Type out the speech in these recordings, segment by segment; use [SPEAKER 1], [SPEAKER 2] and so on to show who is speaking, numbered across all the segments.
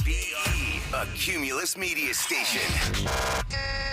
[SPEAKER 1] a Cumulus media station.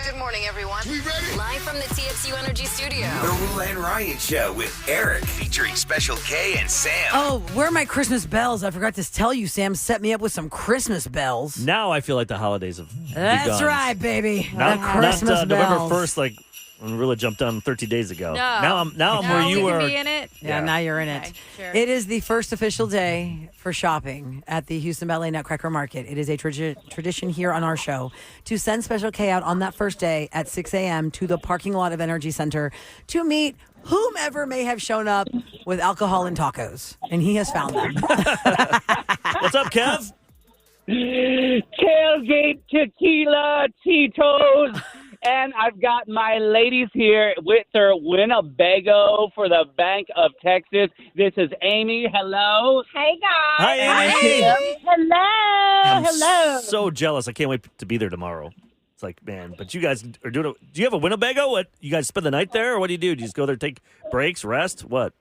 [SPEAKER 2] Good morning, everyone.
[SPEAKER 1] We ready?
[SPEAKER 2] Live from the TXU Energy Studio.
[SPEAKER 1] The Rule and Ryan Show with Eric, featuring Special K and Sam.
[SPEAKER 3] Oh, where are my Christmas bells? I forgot to tell you, Sam set me up with some Christmas bells.
[SPEAKER 4] Now I feel like the holidays have
[SPEAKER 3] That's
[SPEAKER 4] begun.
[SPEAKER 3] right, baby.
[SPEAKER 4] Not,
[SPEAKER 3] the Christmas bells.
[SPEAKER 4] November 1st, like when Rilla jumped on 13 days ago.
[SPEAKER 5] No.
[SPEAKER 4] Now I'm where you
[SPEAKER 5] we
[SPEAKER 4] were.
[SPEAKER 5] can be in it.
[SPEAKER 3] Yeah, now you're in it.
[SPEAKER 5] Okay, sure.
[SPEAKER 3] It is the first official day for shopping at the Houston Ballet Nutcracker Market. It is a tradition here on our show to send Special K out on that first day at 6 a.m. to the parking lot of Energy Center to meet whomever may have shown up with alcohol and tacos. And he has found them.
[SPEAKER 4] What's up, Kev?
[SPEAKER 6] Tailgate tequila Tito's. And I've got my ladies here with their Winnebago for the Bank of Texas. This is Amy. Hello.
[SPEAKER 7] Hey, guys.
[SPEAKER 4] Hi, Amy.
[SPEAKER 7] Hello. Hello.
[SPEAKER 4] So jealous. I can't wait to be there tomorrow. It's like, man, but you guys are doing it. Do you have a Winnebago? What? You guys spend the night there, or what do? You just go there, take breaks, rest? What?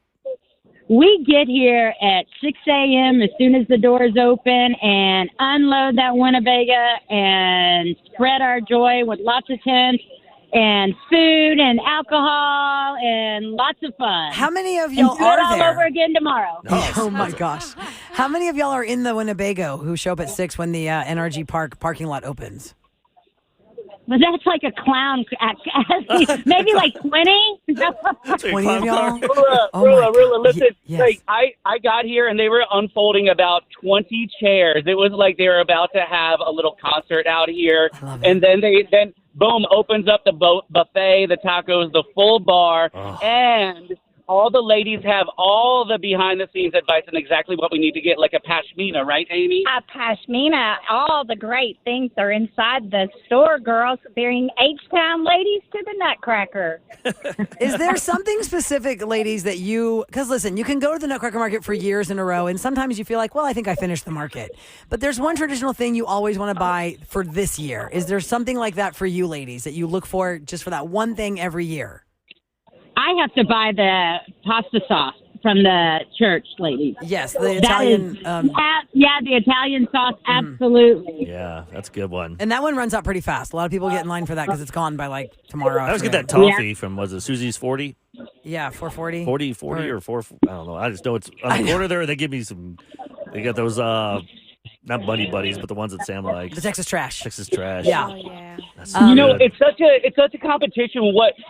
[SPEAKER 7] We get here at 6 a.m. as soon as the doors open and unload that Winnebago and spread our joy with lots of tents and food and alcohol and lots of fun.
[SPEAKER 3] How many of
[SPEAKER 7] And
[SPEAKER 3] y'all
[SPEAKER 7] do it
[SPEAKER 3] are
[SPEAKER 7] all
[SPEAKER 3] there?
[SPEAKER 7] over again tomorrow.
[SPEAKER 3] Oh, my gosh. How many of y'all are in the Winnebago who show up at 6 when the NRG Park parking lot opens?
[SPEAKER 7] But that's like a clown. Maybe like 20.
[SPEAKER 3] 20 of y'all?
[SPEAKER 6] Rilla, listen.
[SPEAKER 3] Yes.
[SPEAKER 6] Like I got here and they were unfolding about 20 chairs. It was like they were about to have a little concert out here.
[SPEAKER 3] I love it.
[SPEAKER 6] And then boom, opens up the buffet, the tacos, the full bar, and all the ladies have all the behind-the-scenes advice on exactly what we need to get, like a pashmina, right, Amy?
[SPEAKER 7] A pashmina. All the great things are inside the store, girls. Bring H-Town ladies to the Nutcracker.
[SPEAKER 3] Is there something specific, ladies, that because listen, you can go to the Nutcracker Market for years in a row, and sometimes you feel like, well, I think I finished the market. But there's one traditional thing you always want to buy for this year. Is there something like that for you, ladies, that you look for just for that one thing every year?
[SPEAKER 7] I have to buy the pasta sauce from the church, ladies.
[SPEAKER 3] Yes, the Italian.
[SPEAKER 7] The Italian sauce, absolutely.
[SPEAKER 4] Yeah, that's a good one.
[SPEAKER 3] And that one runs out pretty fast. A lot of people get in line for that because it's gone by like tomorrow.
[SPEAKER 4] I always get that
[SPEAKER 3] afternoon.
[SPEAKER 4] toffee from, was it Susie's 40?
[SPEAKER 3] Yeah, 440.
[SPEAKER 4] 40 or 4, I don't know. I just know it's on the corner there. They give me some, they got those, not Bunny Buddies, but the ones that Sam likes.
[SPEAKER 3] The Texas Trash.
[SPEAKER 4] Texas Trash.
[SPEAKER 3] Yeah.
[SPEAKER 5] Oh, yeah.
[SPEAKER 4] That's
[SPEAKER 6] You know,
[SPEAKER 4] good.
[SPEAKER 6] it's such a competition.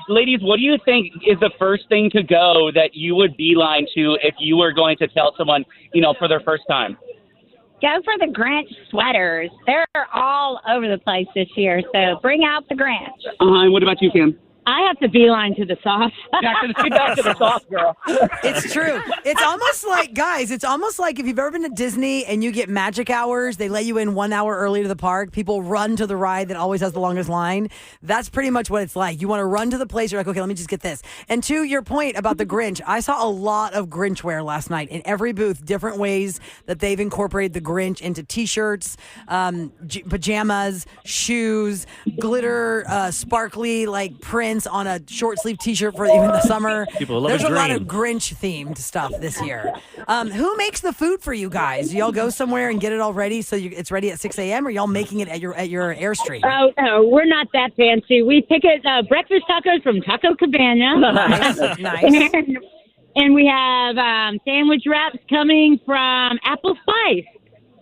[SPEAKER 6] Ladies, what do you think is the first thing to go that you would beeline to if you were going to tell someone, for their first time?
[SPEAKER 7] Go for the Grinch sweaters. They're all over the place this year, so bring out the Grinch.
[SPEAKER 6] And what about you, Kim?
[SPEAKER 7] I have to beeline to the sauce.
[SPEAKER 6] Back to the sauce, girl.
[SPEAKER 3] It's true. It's almost like, guys, it's almost like if you've ever been to Disney and you get magic hours, they let you in 1 hour early to the park. People run to the ride that always has the longest line. That's pretty much what it's like. You want to run to the place. You're like, okay, let me just get this. And to your point about the Grinch, I saw a lot of Grinch wear last night in every booth, different ways that they've incorporated the Grinch into T-shirts, pajamas, shoes, glitter, sparkly like prints on a short sleeve T-shirt for even the summer.
[SPEAKER 4] People love
[SPEAKER 3] There's a lot
[SPEAKER 4] green.
[SPEAKER 3] of Grinch themed stuff this year. Who makes the food for you guys? Do y'all go somewhere and get it all ready so it's ready at 6 a.m. or y'all making it at your Airstream?
[SPEAKER 7] Oh, we're not that fancy. We pick it breakfast tacos from Taco Cabana.
[SPEAKER 3] Nice.
[SPEAKER 7] And we have sandwich wraps coming from Apple Spice.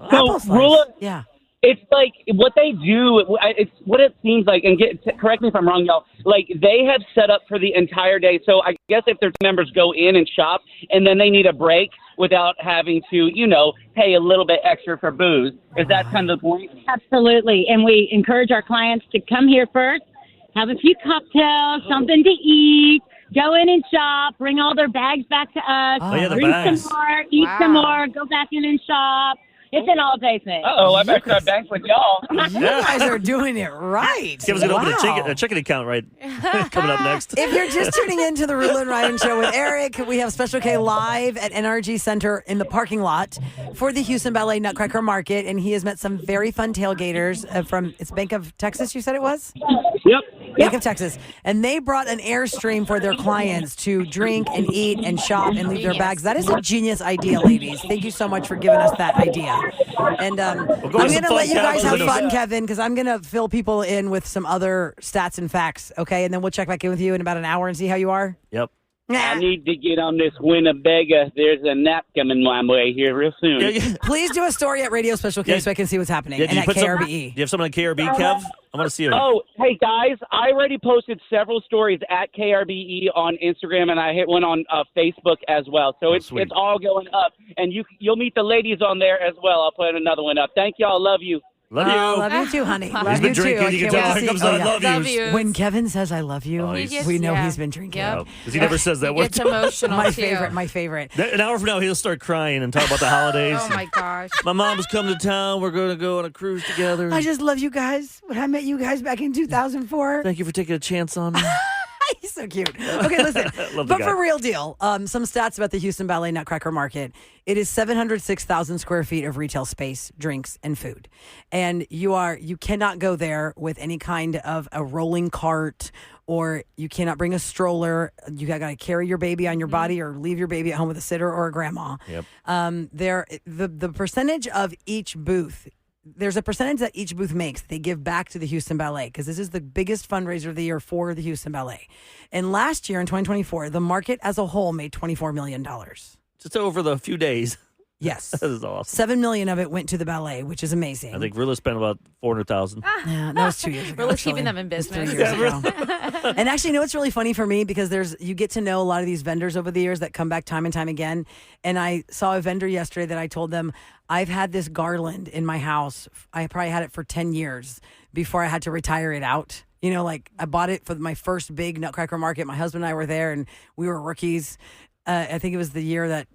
[SPEAKER 3] Apple slice.
[SPEAKER 6] Rula,
[SPEAKER 3] Yeah.
[SPEAKER 6] it's like what they do. It's what it seems like. And correct me if I'm wrong, y'all. Like they have set up for the entire day. So I guess if their members go in and shop, and then they need a break without having to, pay a little bit extra for booze. Is that kind of the point?
[SPEAKER 7] Absolutely. And we encourage our clients to come here first, have a few cocktails, something to eat, go in and shop, bring all their bags back to us,
[SPEAKER 4] Oh, yeah, the
[SPEAKER 7] drink
[SPEAKER 4] bags.
[SPEAKER 7] some more, eat some more, go back in and shop. It's an all-day thing.
[SPEAKER 6] Uh-oh, I better start bank with y'all.
[SPEAKER 3] You guys are doing it right.
[SPEAKER 4] Kevin's going to
[SPEAKER 3] Wow.
[SPEAKER 4] open a checking account coming up next.
[SPEAKER 3] If you're just tuning in to the Rule and Ryan Show with Eric, we have Special K live at NRG Center in the parking lot for the Houston Ballet Nutcracker Market, and he has met some very fun tailgaters from, it's Bank of Texas, you said it was?
[SPEAKER 6] Yep.
[SPEAKER 3] Bank of Texas. And they brought an Airstream for their clients to drink and eat and shop and leave their bags. That is a genius idea, ladies. Thank you so much for giving us that idea. And I'm going to let you guys have fun, Kevin, because I'm going to fill people in with some other stats and facts, okay? And then we'll check back in with you in about an hour and see how you are.
[SPEAKER 4] Yep.
[SPEAKER 6] I need to get on this Winnebago. There's a nap coming my way here real soon.
[SPEAKER 4] Yeah.
[SPEAKER 3] Please do a story at Radio Special K so I can see what's happening.
[SPEAKER 4] Yeah,
[SPEAKER 3] and at KRBE.
[SPEAKER 4] Do you have something on KRB, Kev? I want to see it.
[SPEAKER 6] Oh, hey, guys, I already posted several stories at KRBE on Instagram, and I hit one on Facebook as well. So it's all going up, and you'll meet the ladies on there as well. I'll put another one up. Thank y'all. Love you.
[SPEAKER 4] Love you.
[SPEAKER 3] Love you too, honey. Love
[SPEAKER 4] He's been
[SPEAKER 3] you
[SPEAKER 4] drinking.
[SPEAKER 3] too.
[SPEAKER 4] You can tell. Here comes the love yous.
[SPEAKER 3] When Kevin says I love you, we know he's been drinking.
[SPEAKER 4] Yep. Because he never says that word.
[SPEAKER 2] It's emotional,
[SPEAKER 3] My
[SPEAKER 2] too.
[SPEAKER 3] favorite, my favorite.
[SPEAKER 4] An hour from now, he'll start crying and talk about the holidays.
[SPEAKER 2] Oh, my gosh.
[SPEAKER 4] My mom's come to town. We're going to go on a cruise together.
[SPEAKER 3] I just love you guys. When I met you guys back in 2004.
[SPEAKER 4] Thank you for taking a chance on me.
[SPEAKER 3] He's so cute. Okay, listen. But for real deal, some stats about the Houston Ballet Nutcracker Market. It is 706,000 square feet of retail space, drinks, and food. And you cannot go there with any kind of a rolling cart, or you cannot bring a stroller. You got to carry your baby on your body or leave your baby at home with a sitter or a grandma.
[SPEAKER 4] Yep.
[SPEAKER 3] The percentage of each booth, there's a percentage that each booth makes they give back to the Houston Ballet, because this is the biggest fundraiser of the year for the Houston Ballet. And last year in 2024, the market as a whole made $24 million.
[SPEAKER 4] Just over the few days.
[SPEAKER 3] Yes.
[SPEAKER 4] That is awesome.
[SPEAKER 3] 7 million of it went to the ballet, which is amazing.
[SPEAKER 4] I think Rilla spent about 400,000.
[SPEAKER 3] Yeah, that was 2 years ago.
[SPEAKER 2] Rilla's keeping them in
[SPEAKER 3] It was 3
[SPEAKER 2] business.
[SPEAKER 3] years ago. And actually, you know what's really funny for me? Because you get to know a lot of these vendors over the years that come back time and time again. And I saw a vendor yesterday that I told them, I've had this garland in my house. I probably had it for 10 years before I had to retire it out. You know, like I bought it for my first big Nutcracker market. My husband and I were there, and we were rookies. I think it was the year that,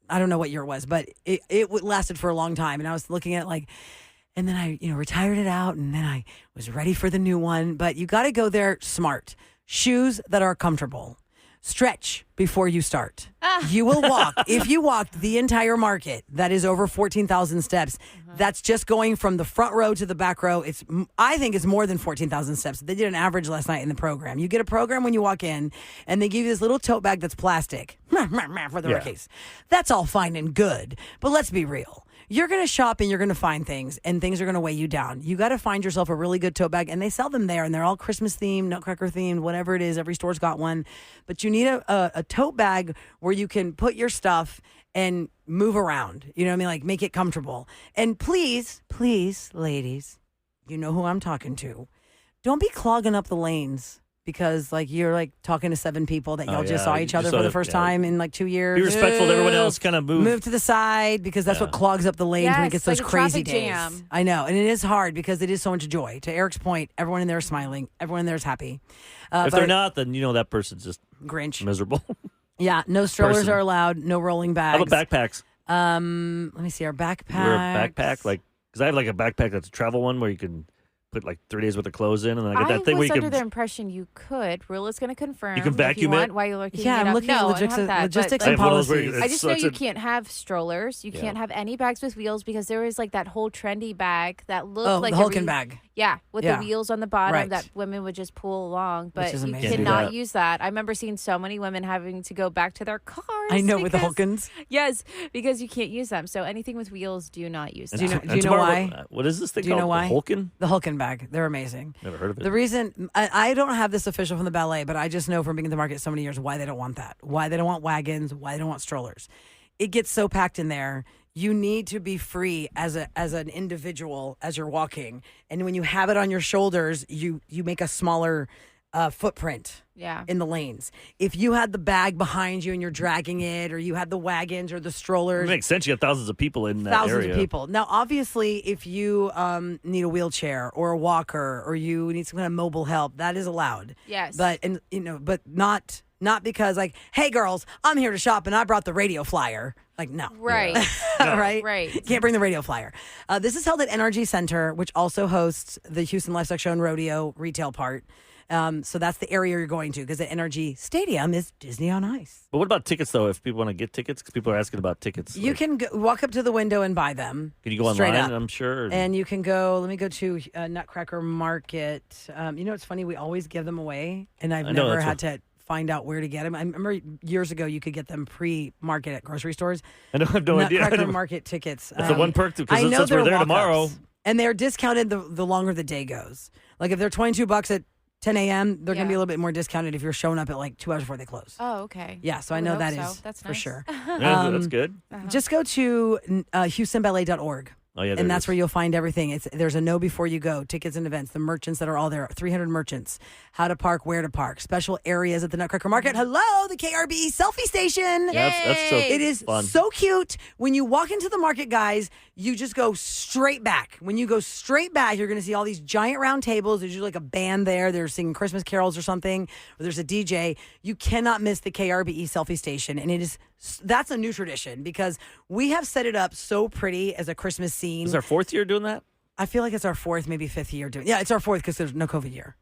[SPEAKER 3] I don't know what year it was, but it lasted for a long time. And I was looking at and then I, retired it out, and then I was ready for the new one. But you got to go there smart. Shoes that are comfortable. Stretch before you start. You will walk. If you walked the entire market, that is over 14,000 steps. That's just going from the front row to the back row. I think it's more than 14,000 steps. They did an average last night in the program. You get a program when you walk in, and they give you this little tote bag that's plastic for the rookies. That's all fine and good, but let's be real. You're going to shop and you're going to find things, and things are going to weigh you down. You got to find yourself a really good tote bag, and they sell them there, and they're all Christmas themed, Nutcracker themed, whatever it is. Every store's got one. But you need a tote bag where you can put your stuff and move around. You know what I mean? Like, make it comfortable. And please, ladies, you know who I'm talking to. Don't be clogging up the lanes. Because you're talking to 7 people that y'all just saw each other for the first time in 2 years.
[SPEAKER 4] Be respectful to everyone else. Kind of move
[SPEAKER 3] to the side, because that's what clogs up the lanes when it gets those crazy days.
[SPEAKER 2] Jam.
[SPEAKER 3] I know, and it is hard because it is so much joy. To Eric's point, everyone in there is smiling. Everyone in there is happy.
[SPEAKER 4] If they're not, then that person's just
[SPEAKER 3] Grinch.
[SPEAKER 4] miserable.
[SPEAKER 3] Yeah, no strollers are allowed. No rolling bags.
[SPEAKER 4] How about backpacks?
[SPEAKER 3] Let me see our backpack.
[SPEAKER 4] Wear a backpack, because I have a backpack that's a travel one where you can put 3 days worth of clothes in, and then I get that thing where you
[SPEAKER 2] was
[SPEAKER 4] can.
[SPEAKER 2] under the impression you could. Rilla's going to confirm.
[SPEAKER 4] You can vacuum it
[SPEAKER 2] while you're looking.
[SPEAKER 3] Yeah, I'm looking at logistics and policies.
[SPEAKER 2] I just know you can't have strollers. You can't have any bags with wheels, because there was that whole trendy bag that looked like
[SPEAKER 3] the Hulken bag.
[SPEAKER 2] Yeah, with the wheels on the bottom that women would just pull along. But you cannot use that. I remember seeing so many women having to go back to their cars.
[SPEAKER 3] I know, with the Hulkens.
[SPEAKER 2] Yes, because you can't use them. So anything with wheels, do not use them.
[SPEAKER 3] Do you know why?
[SPEAKER 4] What is this thing called?
[SPEAKER 3] Do you know why?
[SPEAKER 4] The Hulken?
[SPEAKER 3] The Hulken bag. They're amazing.
[SPEAKER 4] Never heard of it.
[SPEAKER 3] The reason, I don't have this official from the ballet, but I just know from being in the market so many years why they don't want that. Why they don't want wagons. Why they don't want strollers. It gets so packed in there. You need to be free as an individual as you're walking. And when you have it on your shoulders, you make a smaller footprint in the lanes. If you had the bag behind you and you're dragging it, or you had the wagons or the strollers.
[SPEAKER 4] It makes sense. You have thousands of people in that
[SPEAKER 3] thousands
[SPEAKER 4] area.
[SPEAKER 3] Of people. Now, obviously, if you need a wheelchair or a walker, or you need some kind of mobile help, that is allowed.
[SPEAKER 2] Yes.
[SPEAKER 3] But not because hey girls, I'm here to shop and I brought the radio flyer. No.
[SPEAKER 2] Right.
[SPEAKER 3] Right. You can't bring the radio flyer. This is held at NRG Center, which also hosts the Houston Livestock Show and Rodeo retail part. So that's the area you're going to because the NRG Stadium is Disney on Ice.
[SPEAKER 4] But what about tickets, though? If people want to get tickets, because people are asking about tickets.
[SPEAKER 3] You can walk up to the window and buy them.
[SPEAKER 4] Can you go
[SPEAKER 3] straight
[SPEAKER 4] online,
[SPEAKER 3] up.
[SPEAKER 4] I'm sure?
[SPEAKER 3] And you can go, let me go to Nutcracker Market. It's funny, we always give them away, and I've never had to find out where to get them. I remember years ago you could get them pre-market at grocery stores.
[SPEAKER 4] I have no idea.
[SPEAKER 3] Nutcracker Market tickets.
[SPEAKER 4] That's the one perk, because since we're there tomorrow.
[SPEAKER 3] And they're discounted the longer the day goes. Like if they're $22 at 10 a.m., they're going to be a little bit more discounted if you're showing up at like 2 hours before they close.
[SPEAKER 2] Oh, okay.
[SPEAKER 3] Yeah, so I know that is
[SPEAKER 2] that's
[SPEAKER 3] for
[SPEAKER 2] nice.
[SPEAKER 3] sure.
[SPEAKER 4] Yeah, that's good.
[SPEAKER 3] Just go to HoustonBallet.org.
[SPEAKER 4] Oh, yeah,
[SPEAKER 3] and that's where you'll find everything. There's a know before you go, tickets and events, the merchants that are all there, 300 merchants, how to park, where to park, special areas at the Nutcracker Market. Hello, the KRBE selfie station.
[SPEAKER 4] Yeah, that's so
[SPEAKER 3] It is
[SPEAKER 4] fun.
[SPEAKER 3] so cute. When you walk into the market, guys, you just go straight back. When you go straight back, you're going to see all these giant round tables. There's usually like a band there. They're singing Christmas carols or something, or there's a DJ. You cannot miss the KRBE selfie station. And that's a new tradition because we have set it up so pretty as a Christmas scene.
[SPEAKER 4] Is our 4th year doing that?
[SPEAKER 3] I feel like it's our 4th, maybe 5th year doing. Yeah, it's our 4th because there's no COVID year.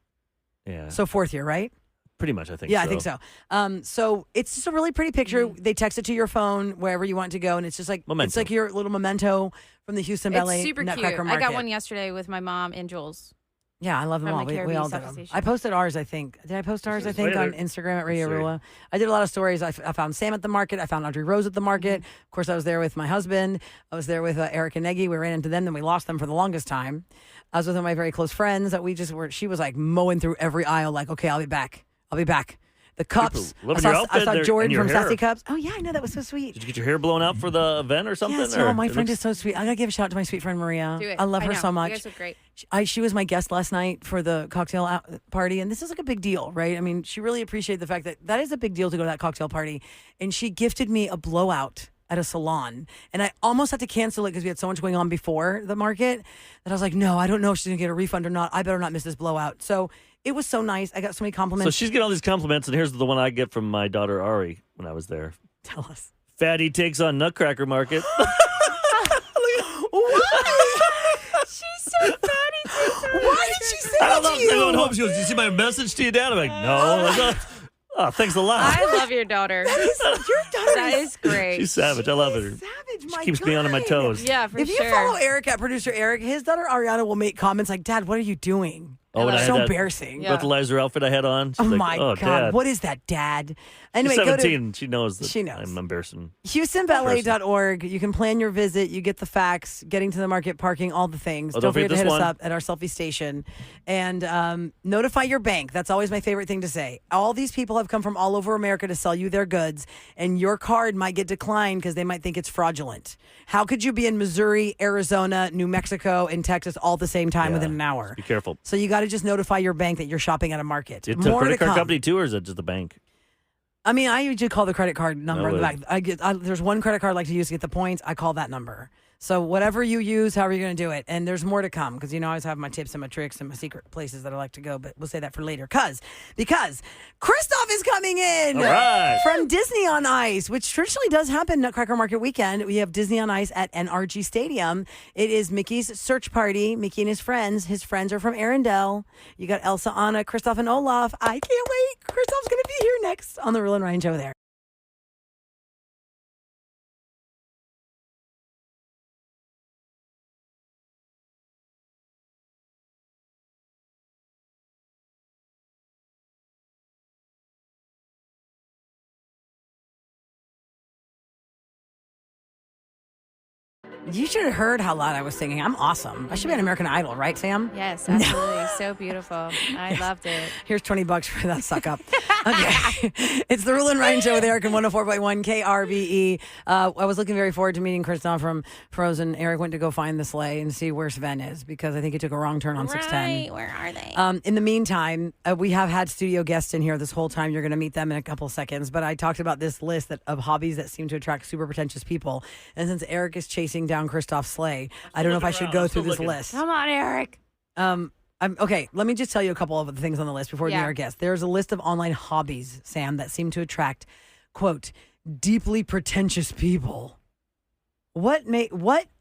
[SPEAKER 4] Yeah.
[SPEAKER 3] So 4th year, right?
[SPEAKER 4] Pretty much, I think.
[SPEAKER 3] Yeah,
[SPEAKER 4] so.
[SPEAKER 3] I think so. So it's just a really pretty picture. They text it to your phone wherever you want to go, and it's just like it's like your little memento from the Houston Ballet.
[SPEAKER 2] It's super
[SPEAKER 3] Nutcracker
[SPEAKER 2] cute.
[SPEAKER 3] Market.
[SPEAKER 2] I got one yesterday with my mom and Jules.
[SPEAKER 3] Yeah, I love them all.
[SPEAKER 2] From the
[SPEAKER 3] We all
[SPEAKER 2] KRB
[SPEAKER 3] did them.
[SPEAKER 2] substation.
[SPEAKER 3] I posted ours, I think. Did I post ours, I think, on Instagram at Radio Rula? I did a lot of stories. I found Sam at the market. I found Audrey Rose at the market. Of course, I was there with my husband. I was there with Eric and Neggy. We ran into them, then we lost them for the longest time. I was with one of my very close friends that we just were. She was like mowing through every aisle, like, okay, I'll be back. I'll be back. The cups. I saw Jordan from Sassy Cups. Oh, yeah, I know. That was so sweet.
[SPEAKER 4] Did you get your hair blown out for the event or something?
[SPEAKER 3] Yes, my friend is so sweet. I got to give a shout out to my sweet friend, Maria.
[SPEAKER 2] Do it.
[SPEAKER 3] I love her so much.
[SPEAKER 2] You guys look great.
[SPEAKER 3] She was my guest last night for the cocktail party, and this is like a big deal, right? I mean, she really appreciated the fact that is a big deal to go to that cocktail party, and she gifted me a blowout at a salon, and I almost had to cancel it because we had so much going on before the market that I was like, no, I don't know if she's gonna get a refund or not. I better not miss this blowout. So it was so nice. I got so many compliments.
[SPEAKER 4] So she's getting all these compliments, and here's the one I get from my daughter Ari when I was there.
[SPEAKER 3] Tell us.
[SPEAKER 4] Fatty takes on Nutcracker Market.
[SPEAKER 2] She's so fatty.
[SPEAKER 3] Why did she say
[SPEAKER 4] I
[SPEAKER 3] that
[SPEAKER 4] don't
[SPEAKER 3] to you?
[SPEAKER 4] know. Home. She goes, "Did you see my message to you, Dad?" I'm like, "No." Oh, thanks a lot.
[SPEAKER 2] I love your daughter.
[SPEAKER 3] Your daughter
[SPEAKER 2] That is great.
[SPEAKER 4] She's savage. I love her.
[SPEAKER 3] Savage,
[SPEAKER 4] She keeps me on my toes.
[SPEAKER 2] Yeah, for
[SPEAKER 3] if
[SPEAKER 2] sure.
[SPEAKER 3] you follow Eric at producer Eric, his daughter Ariana will make comments like, "Dad, what are you doing?"
[SPEAKER 4] Oh, and I
[SPEAKER 3] It's
[SPEAKER 4] had
[SPEAKER 3] so
[SPEAKER 4] that
[SPEAKER 3] embarrassing.
[SPEAKER 2] Yeah.
[SPEAKER 4] breathalyzer outfit I had on. She's
[SPEAKER 3] Oh
[SPEAKER 4] like,
[SPEAKER 3] my God.
[SPEAKER 4] Dad.
[SPEAKER 3] What is that, Dad? Anyway,
[SPEAKER 4] She's
[SPEAKER 3] go
[SPEAKER 4] 17. She knows that
[SPEAKER 3] She knows.
[SPEAKER 4] I'm embarrassing.
[SPEAKER 3] HoustonBallet.org. You can plan your visit. You get the facts, getting to the market, parking, all the things.
[SPEAKER 4] Oh,
[SPEAKER 3] don't forget to hit
[SPEAKER 4] this
[SPEAKER 3] us
[SPEAKER 4] one.
[SPEAKER 3] up at our selfie station. And notify your bank. That's always my favorite thing to say. All these people have come from all over America to sell you their goods, and your card might get declined because they might think it's fraudulent. How could you be in Missouri, Arizona, New Mexico, and Texas all at the same time within an hour?
[SPEAKER 4] Be careful.
[SPEAKER 3] So you got to just notify your bank that you're shopping at a market.
[SPEAKER 4] It's a
[SPEAKER 3] More to
[SPEAKER 4] credit card
[SPEAKER 3] come.
[SPEAKER 4] company too, or is it just the bank?
[SPEAKER 3] I mean, I usually call the credit card number
[SPEAKER 4] No
[SPEAKER 3] in the
[SPEAKER 4] way.
[SPEAKER 3] back. There's one credit card I like to use to get the points. I call that number. So whatever you use, however you're going to do it. And there's more to come because, I always have my tips and my tricks and my secret places that I like to go. But we'll say that for later because Christoph is coming in
[SPEAKER 4] All right.
[SPEAKER 3] from Disney on Ice, which traditionally does happen Nutcracker Market weekend. We have Disney on Ice at NRG Stadium. It is Mickey's search party. Mickey and his friends. His friends are from Arendelle. You got Elsa, Anna, Christoph, and Olaf. I can't wait. Christoph's going to be here next on the Rule and Ryan Show there. You should have heard how loud I was singing. I'm awesome. I should be on American Idol, right, Sam?
[SPEAKER 2] Yes, absolutely. So beautiful. I loved it.
[SPEAKER 3] Here's $20 for that suck up. Okay. It's the Rule and Ryan Show with Eric and 104.1 KRBE. I was looking very forward to meeting Christoph from Frozen. Eric went to go find the sleigh and see where Sven is because I think he took a wrong turn on 610.
[SPEAKER 2] Right. Where are they?
[SPEAKER 3] In the meantime, we have had studio guests in here this whole time. You're going to meet them in a couple seconds. But I talked about this list of hobbies that seem to attract super pretentious people. And since Eric is chasing down Christoph's sleigh, I don't know if I should go through this list.
[SPEAKER 2] Come on, Eric.
[SPEAKER 3] Okay, let me just tell you a couple of the things on the list before we meet our guest. There's a list of online hobbies, Sam, that seem to attract, quote, deeply pretentious people. What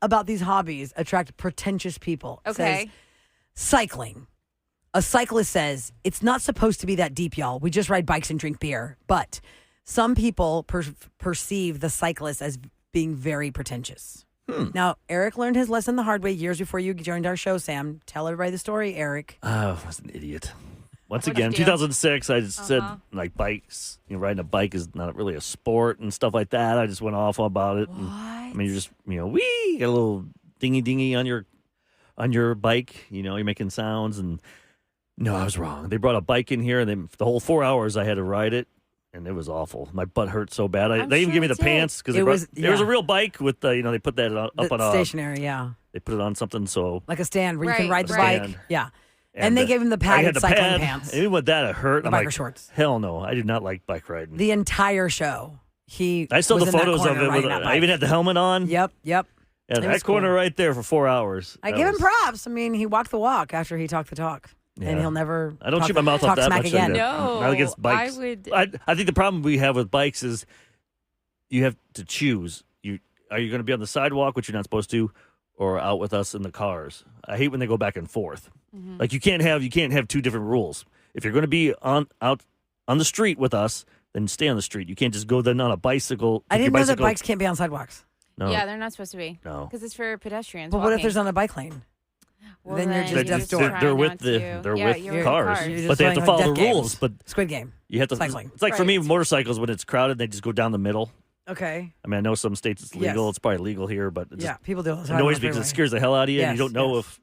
[SPEAKER 3] about these hobbies attract pretentious people? It
[SPEAKER 2] Okay.
[SPEAKER 3] says cycling, A cyclist says, it's not supposed to be that deep, y'all. We just ride bikes and drink beer. But some people perceive the cyclist as being very pretentious. Now, Eric learned his lesson the hard way years before you joined our show, Sam. Tell everybody the story, Eric.
[SPEAKER 4] Oh, I was an idiot. Once again, 2006, I just said, like, bikes, riding a bike is not really a sport and stuff like that. I just went off about it.
[SPEAKER 2] What?
[SPEAKER 4] And, I mean, you're just, wee, got a little dingy on your bike. You're making sounds. And no, I was wrong. They brought a bike in here, and the whole 4 hours I had to ride it. And it was awful. My butt hurt so bad. They even gave me the pants because there was a real bike with they put that up on
[SPEAKER 3] stationary. Yeah,
[SPEAKER 4] they put it on something so
[SPEAKER 3] like a stand where you can ride the
[SPEAKER 4] stand.
[SPEAKER 3] bike. Yeah, and they gave him the padded cycling pants.
[SPEAKER 4] And even with that, it hurt.
[SPEAKER 3] The
[SPEAKER 4] I'm
[SPEAKER 3] biker
[SPEAKER 4] like,
[SPEAKER 3] shorts.
[SPEAKER 4] Hell no, I did not like bike riding.
[SPEAKER 3] The entire show,
[SPEAKER 4] I still have the photos of it. I even had the helmet on.
[SPEAKER 3] Yep.
[SPEAKER 4] Yeah, that corner right there for 4 hours.
[SPEAKER 3] I give him props. I mean, he walked the walk after he talked the talk. Yeah. And he'll never.
[SPEAKER 4] I don't shoot my mouth off that much
[SPEAKER 3] again.
[SPEAKER 2] No,
[SPEAKER 4] not against bikes. I think the problem we have with bikes is you have to choose. Are you going to be on the sidewalk, which you're not supposed to, or out with us in the cars? I hate when they go back and forth. Mm-hmm. Like you can't have two different rules. If you're going to be out on the street with us, then stay on the street. You can't just go then on a bicycle.
[SPEAKER 3] I didn't know that bikes can't be on sidewalks.
[SPEAKER 4] No.
[SPEAKER 2] Yeah, they're not supposed to be.
[SPEAKER 4] No,
[SPEAKER 2] because it's for pedestrians.
[SPEAKER 3] But what if there's on a bike lane?
[SPEAKER 2] Well,
[SPEAKER 3] then you're just death's door.
[SPEAKER 4] They're with cars, but they have to follow the rules. But
[SPEAKER 3] Squid Game.
[SPEAKER 4] You have to
[SPEAKER 3] cycling.
[SPEAKER 4] It's like for me, motorcycles when it's crowded, they just go down the middle.
[SPEAKER 3] Okay.
[SPEAKER 4] I mean, I know some states it's legal. Yes. It's probably legal here, but
[SPEAKER 3] people do it.
[SPEAKER 4] It annoys me because it scares the hell out of you, and you don't know if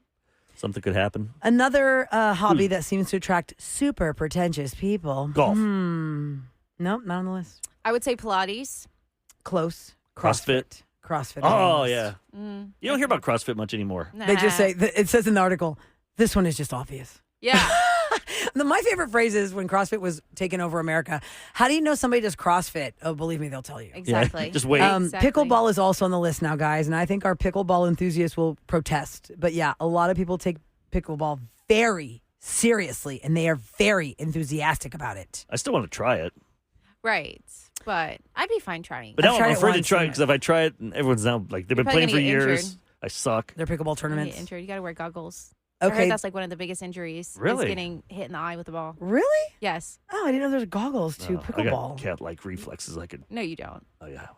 [SPEAKER 4] something could happen.
[SPEAKER 3] Another hobby that seems to attract super pretentious people.
[SPEAKER 4] Golf.
[SPEAKER 3] Nope, not on the list.
[SPEAKER 2] I would say Pilates.
[SPEAKER 3] Close.
[SPEAKER 4] CrossFit.
[SPEAKER 3] Oh,
[SPEAKER 4] yeah. You don't hear about CrossFit much anymore.
[SPEAKER 2] Nah.
[SPEAKER 3] They just say, it says in the article, this one is just obvious.
[SPEAKER 2] Yeah.
[SPEAKER 3] My favorite phrase is when CrossFit was taking over America. How do you know somebody does CrossFit? Oh, believe me, they'll tell you.
[SPEAKER 2] Exactly.
[SPEAKER 4] Yeah, just wait.
[SPEAKER 2] Exactly.
[SPEAKER 3] Pickleball is also on the list now, guys, and I think our pickleball enthusiasts will protest. But yeah, a lot of people take pickleball very seriously, and they are very enthusiastic about it.
[SPEAKER 4] I still want to try it.
[SPEAKER 2] Right. But I'd be fine trying.
[SPEAKER 4] But now I'm afraid to try it because if I try it, everyone's now like they've been playing for years. Injured. I suck.
[SPEAKER 3] Their pickleball tournaments.
[SPEAKER 2] Injured. You got to wear goggles.
[SPEAKER 3] Okay.
[SPEAKER 2] I heard that's like one of the biggest injuries.
[SPEAKER 4] Really?
[SPEAKER 2] Is getting hit in the eye with the ball.
[SPEAKER 3] Really?
[SPEAKER 2] Yes.
[SPEAKER 3] Oh, I didn't know there's goggles to pickleball.
[SPEAKER 4] I got cat-like reflexes. I could.
[SPEAKER 2] No, you don't.
[SPEAKER 4] Oh yeah.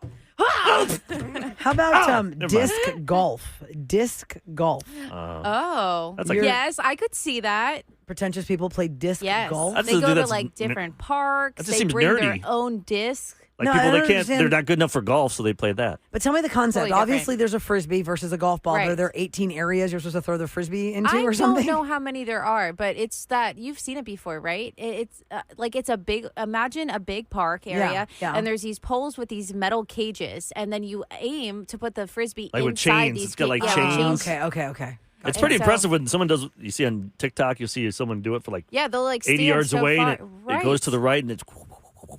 [SPEAKER 3] How about disc golf? Disc golf.
[SPEAKER 4] That's like
[SPEAKER 2] yes, I could see that.
[SPEAKER 3] Pretentious people play disc golf.
[SPEAKER 2] They go to like different parks. They bring their own disc.
[SPEAKER 4] Like people that can't, they're not good enough for golf, so they play that.
[SPEAKER 3] But tell me the concept.
[SPEAKER 2] Totally
[SPEAKER 3] Obviously, there's a frisbee versus a golf ball.
[SPEAKER 2] Right.
[SPEAKER 3] Are there 18 areas you're supposed to throw the frisbee into or something?
[SPEAKER 2] I don't know how many there are, but it's that you've seen it before, right? It's like it's a big, imagine a big park area, and there's these poles with these metal cages, and then you aim to put the frisbee
[SPEAKER 4] like
[SPEAKER 2] inside
[SPEAKER 4] with chains.
[SPEAKER 2] these.
[SPEAKER 4] It's got like chains.
[SPEAKER 3] Okay.
[SPEAKER 4] It's pretty impressive when someone does. You see on TikTok, you see someone do it for like
[SPEAKER 2] they'll like
[SPEAKER 4] 80 yards
[SPEAKER 2] so
[SPEAKER 4] away,
[SPEAKER 2] far.
[SPEAKER 4] and it goes to the right, and it's.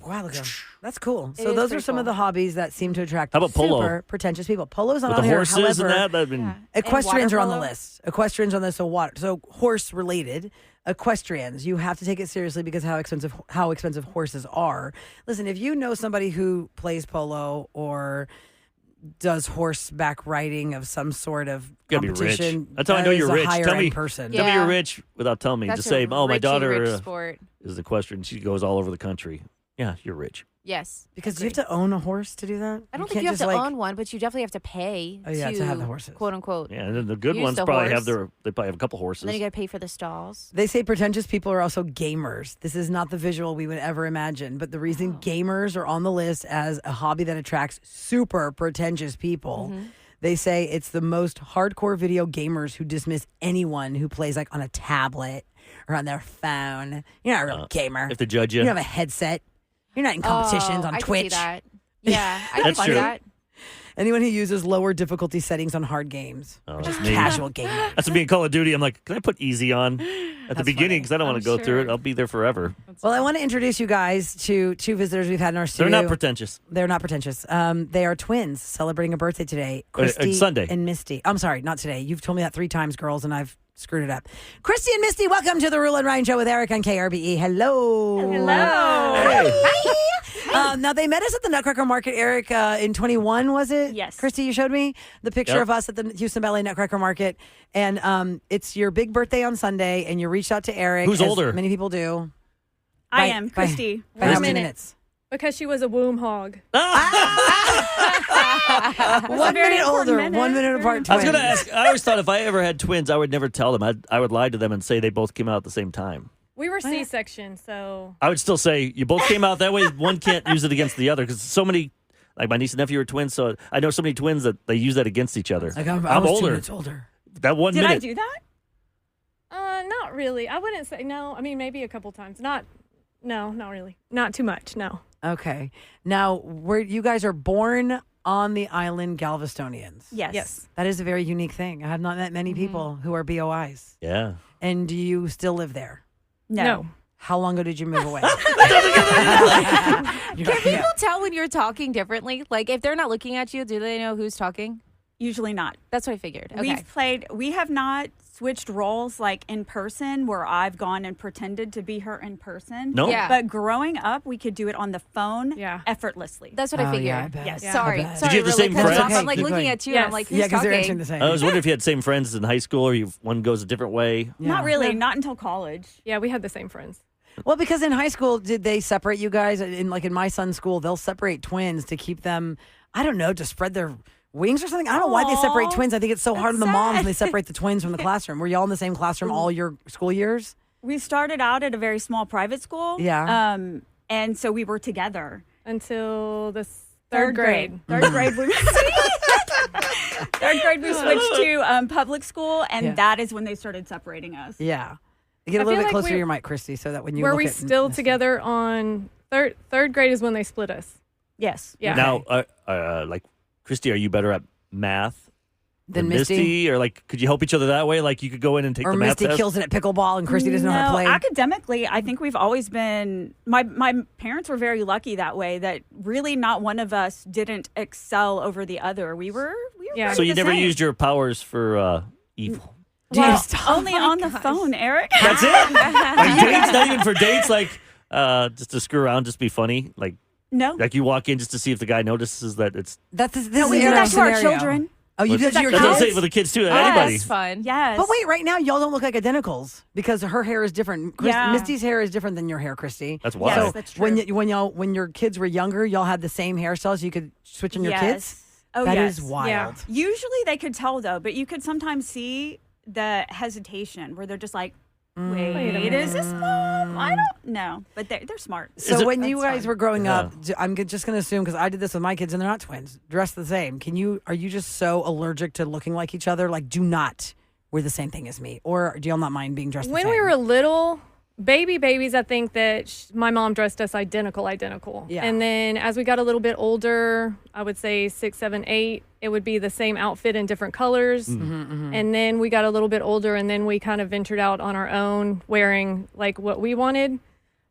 [SPEAKER 3] Wow, look at them. That's cool. So those are some of the hobbies that seem to attract
[SPEAKER 4] How about polo?
[SPEAKER 3] super pretentious people. Polo's not
[SPEAKER 4] with
[SPEAKER 3] on
[SPEAKER 4] the
[SPEAKER 3] here.
[SPEAKER 4] horses
[SPEAKER 3] However,
[SPEAKER 4] and that.
[SPEAKER 3] equestrians are on the list. Equestrians on this. So horse related. Equestrians, you have to take it seriously because how expensive horses are. Listen, if you know somebody who plays polo or does horseback riding of some sort of competition,
[SPEAKER 4] that's how I know you're rich.
[SPEAKER 3] Tell me
[SPEAKER 4] you're rich without telling me.
[SPEAKER 2] That's
[SPEAKER 4] just say, "Oh, my daughter
[SPEAKER 2] sport.
[SPEAKER 4] is an equestrian. She goes all over the country." Yeah, you're rich.
[SPEAKER 2] Yes,
[SPEAKER 3] because you have to own a horse to do that.
[SPEAKER 2] I don't think you have to own one, but you definitely have to pay.
[SPEAKER 3] To have the horses,
[SPEAKER 2] quote unquote.
[SPEAKER 4] Yeah, and then the good ones probably have they probably have a couple horses.
[SPEAKER 2] And then you got to pay for the stalls.
[SPEAKER 3] They say pretentious people are also gamers. This is not the visual we would ever imagine, but the reason gamers are on the list as a hobby that attracts super pretentious people. Mm-hmm. They say it's the most hardcore video gamers who dismiss anyone who plays like on a tablet or on their phone. You're not a real gamer.
[SPEAKER 4] If they judge you,
[SPEAKER 3] you have a headset. You're not in competitions on Twitch.
[SPEAKER 2] I can see that. Yeah, I can see that.
[SPEAKER 3] Anyone who uses lower difficulty settings on hard games, or just casual gaming.
[SPEAKER 4] That's what being Call of Duty. I'm like, can I put easy on at the beginning because I don't want to go through it. I'll be there forever.
[SPEAKER 3] Well, I want to introduce you guys to two visitors we've had in our studio.
[SPEAKER 4] They're not pretentious.
[SPEAKER 3] They're not pretentious. They are twins celebrating a birthday today. Christy
[SPEAKER 4] Sunday.
[SPEAKER 3] and Misty. I'm sorry, not today. You've told me that 3 times, girls, and I've screwed it up. Christy and Misty, welcome to the Rule and Ryan Show with Eric on KRBE. Hello.
[SPEAKER 2] Hello.
[SPEAKER 3] Hi. Now, they met us at the Nutcracker Market, Eric, in 21, was it?
[SPEAKER 2] Yes.
[SPEAKER 3] Christy, you showed me the picture of us at the Houston Ballet Nutcracker Market. And it's your big birthday on Sunday, and you're reached out to Eric.
[SPEAKER 4] Who's
[SPEAKER 3] as
[SPEAKER 4] older?
[SPEAKER 3] Many people do.
[SPEAKER 5] I am, Christy.
[SPEAKER 3] By
[SPEAKER 5] 1
[SPEAKER 3] how many
[SPEAKER 5] minute.
[SPEAKER 3] minutes?
[SPEAKER 8] Because she was a womb hog.
[SPEAKER 3] 1 minute older, 1 minute apart.
[SPEAKER 4] I was going to
[SPEAKER 3] twins.
[SPEAKER 4] ask, I always thought if I ever had twins, I would never tell them. I would lie to them and say they both came out at the same time.
[SPEAKER 8] We were C-section, so
[SPEAKER 4] I would still say you both came out that way. One can't use it against the other because so many, like my niece and nephew are twins, so I know so many twins that they use that against each other.
[SPEAKER 3] Like, I'm
[SPEAKER 4] I'm
[SPEAKER 3] older. 2
[SPEAKER 4] older.
[SPEAKER 3] minutes older.
[SPEAKER 4] That 1
[SPEAKER 5] Did
[SPEAKER 4] minute.
[SPEAKER 5] I do that?
[SPEAKER 8] not really. I wouldn't say no. I mean, maybe a couple times. Not really. Not too much. No.
[SPEAKER 3] Okay. Now, where you guys are born on the island Galvestonians.
[SPEAKER 5] Yes.
[SPEAKER 3] That is a very unique thing. I have not met many people who are BOIs.
[SPEAKER 4] Yeah.
[SPEAKER 3] And do you still live there?
[SPEAKER 5] No.
[SPEAKER 3] How long ago did you move away?
[SPEAKER 2] Can people tell when you're talking differently? Like, if they're not looking at you, do they know who's talking?
[SPEAKER 5] Usually not.
[SPEAKER 2] That's what I figured. Okay.
[SPEAKER 5] We have not switched roles like in person where I've gone and pretended to be her in person.
[SPEAKER 4] No?
[SPEAKER 2] Yeah.
[SPEAKER 5] But growing up, we could do it on the phone effortlessly.
[SPEAKER 2] That's what I figured.
[SPEAKER 3] Yeah, I bet.
[SPEAKER 5] Yes.
[SPEAKER 2] Sorry.
[SPEAKER 3] I bet.
[SPEAKER 2] Sorry.
[SPEAKER 4] Did you have the
[SPEAKER 2] really
[SPEAKER 4] same
[SPEAKER 2] cut you off.
[SPEAKER 4] friends?
[SPEAKER 2] I'm like
[SPEAKER 3] Keep
[SPEAKER 2] looking
[SPEAKER 3] going.
[SPEAKER 2] at you and I'm like, who's
[SPEAKER 3] Yeah, because they're
[SPEAKER 2] talking?
[SPEAKER 3] answering the same.
[SPEAKER 4] I was wondering if you had same friends in high school or one goes a different way.
[SPEAKER 3] Yeah.
[SPEAKER 5] Not really. Not until college.
[SPEAKER 8] Yeah, we had the same friends.
[SPEAKER 3] Well, because in high school, did they separate you guys? In my son's school, they'll separate twins to keep them, I don't know, to spread their wings or something. I don't know why they separate
[SPEAKER 5] Aw,
[SPEAKER 3] twins. I think it's so hard on the
[SPEAKER 5] that's
[SPEAKER 3] moms
[SPEAKER 5] sad.
[SPEAKER 3] when they separate the twins from the classroom. Were y'all in the same classroom all your school years?
[SPEAKER 5] We started out at a very small private school.
[SPEAKER 3] Yeah.
[SPEAKER 5] And so we were together.
[SPEAKER 8] Until the third grade.
[SPEAKER 5] Third grade. Third grade, we switched to public school, and that is when they started separating us.
[SPEAKER 3] Yeah. Get a
[SPEAKER 8] I
[SPEAKER 3] little
[SPEAKER 8] feel
[SPEAKER 3] bit
[SPEAKER 8] like
[SPEAKER 3] closer to
[SPEAKER 8] we-
[SPEAKER 3] your mic, Christy, so that when you
[SPEAKER 8] Were
[SPEAKER 3] look
[SPEAKER 8] we
[SPEAKER 3] at
[SPEAKER 8] still
[SPEAKER 3] Misty-
[SPEAKER 8] together on third grade is when they split us.
[SPEAKER 5] Yes.
[SPEAKER 8] Yeah.
[SPEAKER 4] Now, like, Christy, are you better at math
[SPEAKER 3] Then Misty?
[SPEAKER 4] Or, like, could you help each other that way? Like, you could go in and take
[SPEAKER 3] Or
[SPEAKER 4] the math
[SPEAKER 3] Misty
[SPEAKER 4] test?
[SPEAKER 3] kills it at pickleball and Christy doesn't know how to play.
[SPEAKER 5] Academically, I think we've always been. My parents were very lucky that way. That really not one of us didn't excel over the other. We were.
[SPEAKER 8] Yeah.
[SPEAKER 4] So you
[SPEAKER 5] the
[SPEAKER 4] never
[SPEAKER 5] same.
[SPEAKER 4] used your powers for evil.
[SPEAKER 5] Well,
[SPEAKER 3] Jeez.
[SPEAKER 5] only on the phone, Eric.
[SPEAKER 4] That's it? Like, dates? Not even for dates? Like, just to screw around, just be funny?
[SPEAKER 5] No.
[SPEAKER 4] Like you walk in just to see if the guy notices that it's...
[SPEAKER 3] This
[SPEAKER 5] No,
[SPEAKER 3] is
[SPEAKER 5] we
[SPEAKER 3] an
[SPEAKER 5] did that
[SPEAKER 3] interesting
[SPEAKER 5] to our
[SPEAKER 3] scenario.
[SPEAKER 5] children.
[SPEAKER 3] Oh, you did that to your
[SPEAKER 4] That's what I'm
[SPEAKER 3] kids?
[SPEAKER 4] saying for the kids, too. Anybody.
[SPEAKER 2] That's fun.
[SPEAKER 5] Yes.
[SPEAKER 3] But wait, right now, y'all don't look like identicals because her hair is different.
[SPEAKER 5] Yeah.
[SPEAKER 3] Misty's hair is different than your hair, Christy.
[SPEAKER 4] That's why.
[SPEAKER 5] Yes,
[SPEAKER 3] So
[SPEAKER 5] that's true.
[SPEAKER 3] when your kids were younger, y'all had the same hairstyles. You could switch on your kids.
[SPEAKER 5] Oh,
[SPEAKER 3] That
[SPEAKER 5] yes.
[SPEAKER 3] is wild.
[SPEAKER 8] Yeah.
[SPEAKER 5] Usually they could tell though, but you could sometimes see the hesitation where they're just like, "Wait, is this mom? I don't know." But they're smart.
[SPEAKER 3] So when you
[SPEAKER 5] That's
[SPEAKER 3] guys
[SPEAKER 5] fun.
[SPEAKER 3] were growing
[SPEAKER 4] Yeah.
[SPEAKER 3] up, I'm just going to assume because I did this with my kids and they're not twins, dressed the same. Are you just so allergic to looking like each other? Like, do not wear the same thing as me, or do y'all not mind being dressed the
[SPEAKER 8] When
[SPEAKER 3] same?
[SPEAKER 8] we were little, babies, I think that my mom dressed us identical.
[SPEAKER 3] Yeah.
[SPEAKER 8] And then as we got a little bit older, I would say 6, 7, 8, it would be the same outfit in different colors. And then we got a little bit older, and then we kind of ventured out on our own, wearing like what we wanted.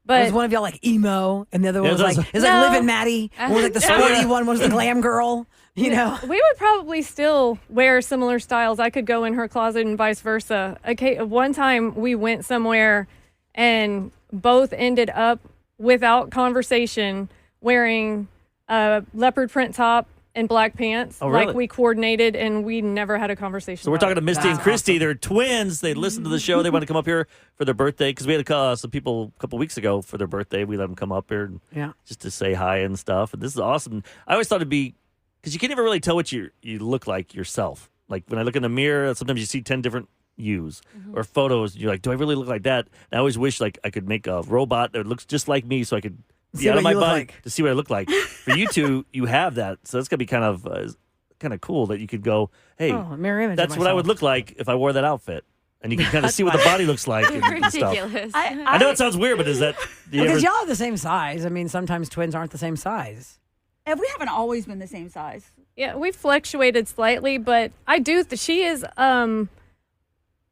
[SPEAKER 8] But
[SPEAKER 3] was one of y'all like emo, and the other one
[SPEAKER 4] Yeah,
[SPEAKER 3] was
[SPEAKER 4] those-
[SPEAKER 3] like, it's
[SPEAKER 8] No.
[SPEAKER 3] like Liv and Maddie. One was like the sporty one was the glam girl. You know,
[SPEAKER 8] we would probably still wear similar styles. I could go in her closet and vice versa. Okay, one time we went somewhere and both ended up without conversation wearing a leopard print top and black pants.
[SPEAKER 4] Oh, really?
[SPEAKER 8] Like we coordinated and we never had a conversation.
[SPEAKER 4] So we're
[SPEAKER 8] about
[SPEAKER 4] talking to
[SPEAKER 8] it.
[SPEAKER 4] Misty and Christy. They're twins. They listen to the show. They want to come up here for their birthday because we had some people a couple weeks ago for their birthday. We let them come up here
[SPEAKER 3] Yeah.
[SPEAKER 4] just to say hi and stuff. And this is awesome. I always thought it'd be because you can never really tell what you look like yourself. Like when I look in the mirror, sometimes you see 10 different yous or photos. And you're like, do I really look like that? And I always wish like I could make a robot that looks just like me so I could
[SPEAKER 3] See
[SPEAKER 4] be out of
[SPEAKER 3] what
[SPEAKER 4] my
[SPEAKER 3] you look
[SPEAKER 4] body
[SPEAKER 3] like.
[SPEAKER 4] to see what I look like. For you two, you have that. So that's going to be kind of cool that you could go, hey,
[SPEAKER 3] Oh, mirror image.
[SPEAKER 4] that's
[SPEAKER 3] of
[SPEAKER 4] what I would
[SPEAKER 3] myself.
[SPEAKER 4] look like if I wore that outfit. And you can kind of see what the body looks like and stuff.
[SPEAKER 2] Ridiculous.
[SPEAKER 4] I know it sounds weird, but is that... do you
[SPEAKER 3] Because
[SPEAKER 4] ever-
[SPEAKER 3] y'all are the same size. I mean, sometimes twins aren't the same size.
[SPEAKER 5] And we haven't always been the same size.
[SPEAKER 8] Yeah, we fluctuated slightly, but I do. She is